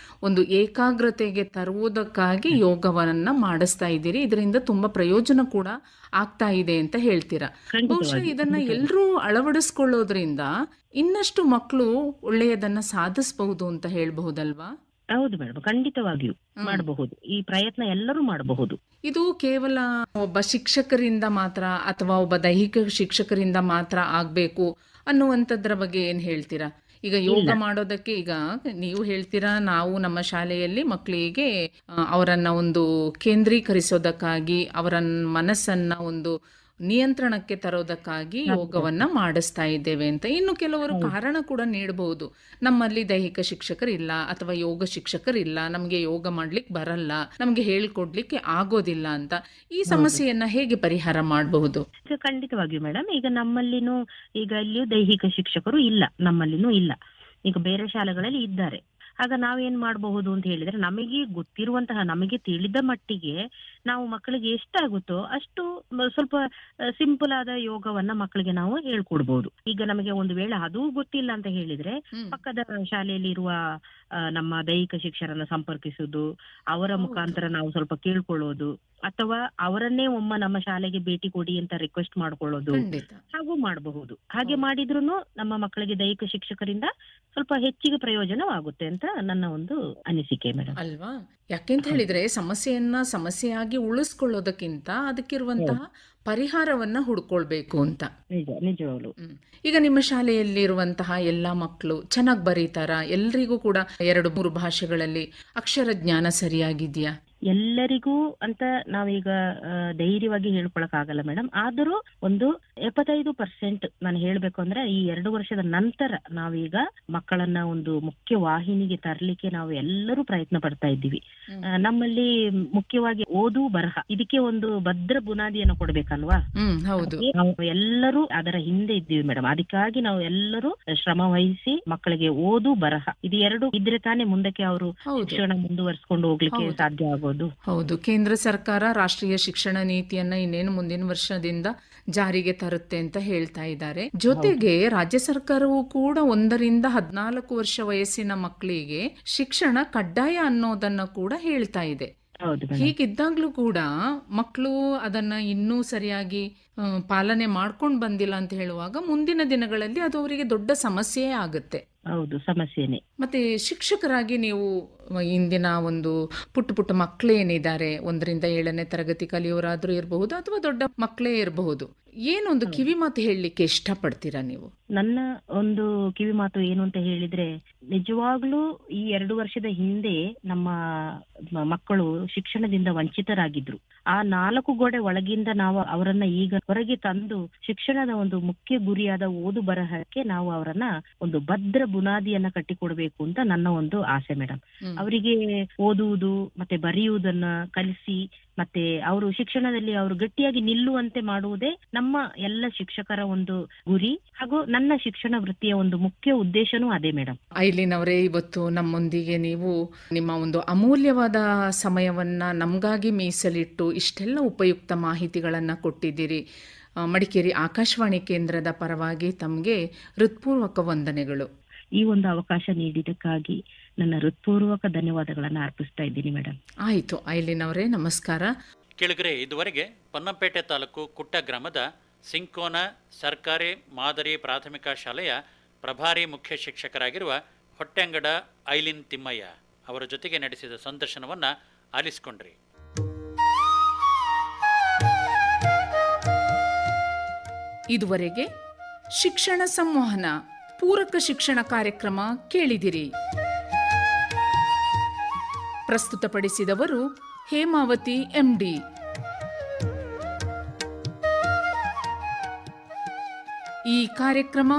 ಒಂದು ಏಕಾಗ್ರತೆಗೆ ತರುವುದಕ್ಕಾಗಿ ಯೋಗವನ್ನ ಮಾಡಿಸ್ತಾ ಇದ್ದೀರಿ. ಇದರಿಂದ ತುಂಬಾ ಪ್ರಯೋಜನ ಕೂಡ ಆಗ್ತಾ ಇದೆ ಅಂತ ಹೇಳ್ತೀರಾ. ಬಹುಶಃ ಇದನ್ನ ಎಲ್ಲರೂ ಅಳವಡಿಸ್ಕೊಳ್ಳೋದ್ರಿಂದ ಇನ್ನಷ್ಟು ಮಕ್ಕಳು ಒಳ್ಳೆಯದನ್ನ ಸಾಧಿಸಬಹುದು ಅಂತ ಹೇಳ್ಬಹುದಲ್ವಾ? ಹೌದು ಮೇಡಮ್, ಖಂಡಿತವಾಗಿಯೂ ಮಾಡಬಹುದು. ಈ ಪ್ರಯತ್ನ ಎಲ್ಲರೂ ಮಾಡಬಹುದು. ಇದು ಕೇವಲ ಒಬ್ಬ ಶಿಕ್ಷಕರಿಂದ ಮಾತ್ರ ಅಥವಾ ಒಬ್ಬ ದೈಹಿಕ ಶಿಕ್ಷಕರಿಂದ ಮಾತ್ರ ಆಗ್ಬೇಕು ಅನ್ನುವಂಥದ್ರ ಬಗ್ಗೆ ಏನ್ ಹೇಳ್ತೀರಾ? ಈಗ ಯೋಗ ಮಾಡೋದಕ್ಕೆ ಈಗ ನೀವು ಹೇಳ್ತೀರಾ, ನಾವು ನಮ್ಮ ಶಾಲೆಯಲ್ಲಿ ಮಕ್ಕಳಿಗೆ ಅವರನ್ನ ಒಂದು ಕೇಂದ್ರೀಕರಿಸೋದಕ್ಕಾಗಿ ಅವರ ಮನಸ್ಸನ್ನ ಒಂದು ನಿಯಂತ್ರಣಕ್ಕೆ ತರೋದಕ್ಕಾಗಿ ಯೋಗವನ್ನ ಮಾಡಿಸ್ತಾ ಇದ್ದೇವೆ ಅಂತ. ಇನ್ನು ಕೆಲವರು ಕಾರಣ ಕೂಡ ನೀಡಬಹುದು, ನಮ್ಮಲ್ಲಿ ದೈಹಿಕ ಶಿಕ್ಷಕರಿಲ್ಲ ಅಥವಾ ಯೋಗ ಶಿಕ್ಷಕರಿಲ್ಲ, ನಮಗೆ ಯೋಗ ಮಾಡ್ಲಿಕ್ಕೆ ಬರಲ್ಲ, ನಮಗೆ ಹೇಳ್ಕೊಡ್ಲಿಕ್ಕೆ ಆಗೋದಿಲ್ಲ ಅಂತ. ಈ ಸಮಸ್ಯೆಯನ್ನ ಹೇಗೆ ಪರಿಹಾರ ಮಾಡಬಹುದು? ಖಂಡಿತವಾಗಿಯೂ ಮೇಡಮ್, ಈಗ ನಮ್ಮಲ್ಲಿನೂ ಈಗ ಇಲ್ಲಿಯೂ ದೈಹಿಕ ಶಿಕ್ಷಕರು ಇಲ್ಲ, ನಮ್ಮಲ್ಲಿನೂ ಇಲ್ಲ. ಈಗ ಬೇರೆ ಶಾಲೆಗಳಲ್ಲಿ ಇದ್ದಾರೆ. ಆಗ ನಾವೇನ್ ಮಾಡಬಹುದು ಅಂತ ಹೇಳಿದ್ರೆ, ನಮಗೆ ಗೊತ್ತಿರುವಂತಹ, ನಮಗೆ ತಿಳಿದ ಮಟ್ಟಿಗೆ ನಾವು ಮಕ್ಕಳಿಗೆ ಎಷ್ಟಾಗುತ್ತೋ ಅಷ್ಟು ಸ್ವಲ್ಪ ಸಿಂಪಲ್ ಆದ ಯೋಗವನ್ನ ಮಕ್ಕಳಿಗೆ ನಾವು ಹೇಳ್ಕೊಡ್ಬಹುದು. ಈಗ ನಮಗೆ ಒಂದು ವೇಳೆ ಅದೂ ಗೊತ್ತಿಲ್ಲ ಅಂತ ಹೇಳಿದ್ರೆ, ಪಕ್ಕದ ಶಾಲೆಯಲ್ಲಿ ಇರುವ ನಮ್ಮ ದೈಹಿಕ ಶಿಕ್ಷಕರನ್ನ ಸಂಪರ್ಕಿಸುವುದು, ಅವರ ಮುಖಾಂತರ ನಾವು ಸ್ವಲ್ಪ ಕೇಳ್ಕೊಳ್ಳೋದು, ಅಥವಾ ಅವರನ್ನೇ ಒಮ್ಮ ನಮ್ಮ ಶಾಲೆಗೆ ಭೇಟಿ ಕೊಡಿ ಅಂತ ರಿಕ್ವೆಸ್ಟ್ ಮಾಡ್ಕೊಳ್ಳೋದು, ಹಾಗೂ ಮಾಡಬಹುದು. ಹಾಗೆ ಮಾಡಿದ್ರು ನಮ್ಮ ಮಕ್ಕಳಿಗೆ ದೈಹಿಕ ಶಿಕ್ಷಕರಿಂದ ಸ್ವಲ್ಪ ಹೆಚ್ಚಿಗೆ ಪ್ರಯೋಜನವಾಗುತ್ತೆ ಅಂತ ನನ್ನ ಒಂದು ಅನಿಸಿಕೆ ಮೇಡಮ್. ಅಲ್ವಾ? ಯಾಕೆಂತ ಹೇಳಿದ್ರೆ ಸಮಸ್ಯೆಯನ್ನ ಸಮಸ್ಯೆಯಾಗಿ ಉಳಿಸ್ಕೊಳ್ಳೋದಕ್ಕಿಂತ ಅದಕ್ಕಿರುವಂತಹ ಪರಿಹಾರವನ್ನ ಹುಡ್ಕೊಳ್ಬೇಕು ಅಂತ. ನಿಜವಾಗ್ಲು. ಈಗ ನಿಮ್ಮ ಶಾಲೆಯಲ್ಲಿರುವಂತಹ ಎಲ್ಲಾ ಮಕ್ಕಳು ಚೆನ್ನಾಗಿ ಬರೀತಾರ? ಎಲ್ರಿಗೂ ಕೂಡ 2-3 ಭಾಷೆಗಳಲ್ಲಿ ಅಕ್ಷರ ಜ್ಞಾನ ಸರಿಯಾಗಿದ್ಯಾ? ಎಲ್ಲರಿಗೂ ಅಂತ ನಾವೀಗ ಧೈರ್ಯವಾಗಿ ಹೇಳ್ಕೊಳಕ್ ಆಗಲ್ಲ ಮೇಡಮ್. ಆದರೂ ಒಂದು 75% ನಾನು ಹೇಳ್ಬೇಕು ಅಂದ್ರೆ, ಈ 2 ವರ್ಷದ ನಂತರ ನಾವೀಗ ಮಕ್ಕಳನ್ನ ಒಂದು ಮುಖ್ಯ ವಾಹಿನಿಗೆ ತರಲಿಕ್ಕೆ ನಾವು ಎಲ್ಲರೂ ಪ್ರಯತ್ನ ಪಡ್ತಾ ಇದ್ದೀವಿ. ನಮ್ಮಲ್ಲಿ ಮುಖ್ಯವಾಗಿ ಓದು ಬರಹ, ಇದಕ್ಕೆ ಒಂದು ಭದ್ರ ಬುನಾದಿಯನ್ನು ಕೊಡ್ಬೇಕಲ್ವಾ? ನಾವು ಎಲ್ಲರೂ ಅದರ ಹಿಂದೆ ಇದ್ದೀವಿ ಮೇಡಮ್. ಅದಕ್ಕಾಗಿ ನಾವು ಎಲ್ಲರೂ ಶ್ರಮ ವಹಿಸಿ ಮಕ್ಕಳಿಗೆ ಓದು ಬರಹ ಇದು 2 ಇದ್ರೆ ತಾನೇ ಮುಂದಕ್ಕೆ ಅವರು ಶಿಕ್ಷಣ ಮುಂದುವರಿಸಿಕೊಂಡು ಹೋಗ್ಲಿಕ್ಕೆ ಸಾಧ್ಯ ಆಗೋದು. ಹೌದು, ಕೇಂದ್ರ ಸರ್ಕಾರ ರಾಷ್ಟ್ರೀಯ ಶಿಕ್ಷಣ ನೀತಿಯನ್ನ ಇನ್ನೇನು ಮುಂದಿನ ವರ್ಷದಿಂದ ಜಾರಿಗೆ ತರುತ್ತೆ ಅಂತ ಹೇಳ್ತಾ ಇದ್ದಾರೆ. ಜೊತೆಗೆ ರಾಜ್ಯ ಸರ್ಕಾರವು ಕೂಡ 1ರಿಂದ 14 ವರ್ಷ ವಯಸ್ಸಿನ ಮಕ್ಕಳಿಗೆ ಶಿಕ್ಷಣ ಕಡ್ಡಾಯ ಅನ್ನೋದನ್ನ ಕೂಡ ಹೇಳ್ತಾ ಇದೆ. ಹೀಗಿದ್ದಾಗ್ಲೂ ಕೂಡ ಮಕ್ಕಳು ಅದನ್ನ ಇನ್ನೂ ಸರಿಯಾಗಿ ಪಾಲನೆ ಮಾಡ್ಕೊಂಡು ಬಂದಿಲ್ಲ ಅಂತ ಹೇಳುವಾಗ ಮುಂದಿನ ದಿನಗಳಲ್ಲಿ ಅದು ಅವರಿಗೆ ದೊಡ್ಡ ಸಮಸ್ಯೆಯೇ ಆಗುತ್ತೆ. ಹೌದು, ಸಮಸ್ಯೆನೆ. ಮತ್ತೆ ಶಿಕ್ಷಕರಾಗಿ ನೀವು ಇಂದಿನ ಒಂದು ಪುಟ್ಟ ಮಕ್ಕಳೇನಿದ್ದಾರೆ, 1ರಿಂದ 7ನೇ ತರಗತಿ ಕಲಿಯೋರಾದ್ರೂ ಇರಬಹುದು ಅಥವಾ ದೊಡ್ಡ ಮಕ್ಕಳೇ ಇರಬಹುದು, ಏನೊಂದು ಕಿವಿ ಮಾತು ಹೇಳಲಿಕ್ಕೆ ಇಷ್ಟಪಡ್ತೀರಾ ನೀವು? ನನ್ನ ಒಂದು ಕಿವಿ ಮಾತು ಏನು ಅಂತ ಹೇಳಿದ್ರೆ, ನಿಜವಾಗ್ಲೂ ಈ 2 ವರ್ಷದ ಹಿಂದೆ ನಮ್ಮ ಮಕ್ಕಳು ಶಿಕ್ಷಣದಿಂದ ವಂಚಿತರಾಗಿದ್ರು. ಆ 4 ಗೋಡೆ ಒಳಗಿಂದ ನಾವು ಅವರನ್ನ ಈಗ ಹೊರಗೆ ತಂದು ಶಿಕ್ಷಣದ ಒಂದು ಮುಖ್ಯ ಗುರಿಯಾದ ಓದು ಬರಹಕ್ಕೆ ನಾವು ಅವರನ್ನ ಒಂದು ಭದ್ರ ಬುನಾದಿಯನ್ನ ಕಟ್ಟಿಕೊಡ್ಬೇಕು ಅಂತ ನನ್ನ ಒಂದು ಆಸೆ ಮೇಡಮ್. ಅವರಿಗೆ ಓದುವುದು ಮತ್ತೆ ಬರೆಯುವುದನ್ನ ಕಲಿಸಿ, ಮತ್ತೆ ಅವರು ಶಿಕ್ಷಣದಲ್ಲಿ ಅವರು ಗಟ್ಟಿಯಾಗಿ ನಿಲ್ಲುವಂತೆ ಮಾಡುವುದೇ ನಮ್ಮ ಎಲ್ಲ ಶಿಕ್ಷಕರ ಒಂದು ಗುರಿ, ಹಾಗೂ ನನ್ನ ಶಿಕ್ಷಣ ವೃತ್ತಿಯ ಒಂದು ಮುಖ್ಯ ಉದ್ದೇಶನೂ ಅದೇ ಮೇಡಮ್. ಐಲಿನ್ ಅವರೇ, ಇವತ್ತು ನಮ್ಮೊಂದಿಗೆ ನೀವು ನಿಮ್ಮ ಒಂದು ಅಮೂಲ್ಯವಾದ ಸಮಯವನ್ನ ನಮಗಾಗಿ ಮೀಸಲಿಟ್ಟು ಇಷ್ಟೆಲ್ಲ ಉಪಯುಕ್ತ ಮಾಹಿತಿಗಳನ್ನ ಕೊಟ್ಟಿದ್ದೀರಿ. ಮಡಿಕೇರಿ ಆಕಾಶವಾಣಿ ಕೇಂದ್ರದ ಪರವಾಗಿ ತಮಗೆ ಹೃತ್ಪೂರ್ವಕ ವಂದನೆಗಳು. ಈ ಒಂದು ಅವಕಾಶ ನೀಡಿದ್ದಕ್ಕಾಗಿ ನನ್ನ ಹೃತ್ಪೂರ್ವಕ ಧನ್ಯವಾದಗಳನ್ನು ಅರ್ಪಿಸ್ತಾ ಇದ್ದೀನಿ ಮೇಡಮ್. ಆಯಿತು ಐಲಿನ್ ಅವರೇ, ನಮಸ್ಕಾರ. ಕೇಳಿಗರೆ, ಇದುವರೆಗೆ ಪೊನ್ನಂಪೇಟೆ ತಾಲೂಕು ಕುಟ್ಟ ಗ್ರಾಮದ ಸಿಂಕೋನ ಸರ್ಕಾರಿ ಮಾದರಿ ಪ್ರಾಥಮಿಕ ಶಾಲೆಯ ಪ್ರಭಾರಿ ಮುಖ್ಯ ಶಿಕ್ಷಕರಾಗಿರುವ ಹೊಟ್ಟೆಂಗಡ ಐಲಿನ್ ತಿಮ್ಮಯ್ಯ ಅವರ ಜೊತೆಗೆ ನಡೆಸಿದ ಸಂದರ್ಶನವನ್ನು ಆಲಿಸಿಕೊಂಡ್ರಿ. ಇದುವರೆಗೆ ಶಿಕ್ಷಣ ಸಂವಹನ ಪೂರಕ ಶಿಕ್ಷಣ ಕಾರ್ಯಕ್ರಮ ಕೇಳಿದಿರಿ. ಪ್ರಸ್ತುತಪಡಿಸಿದವರು ಹೇಮಾವತಿ ಎಂಡಿ. ಈ ಕಾರ್ಯಕ್ರಮ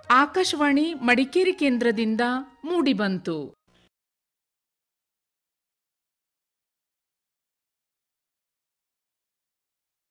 ಆಕಾಶವಾಣಿ ಮಡಿಕೇರಿ ಕೇಂದ್ರದಿಂದ ಮೂಡಿಬಂತು.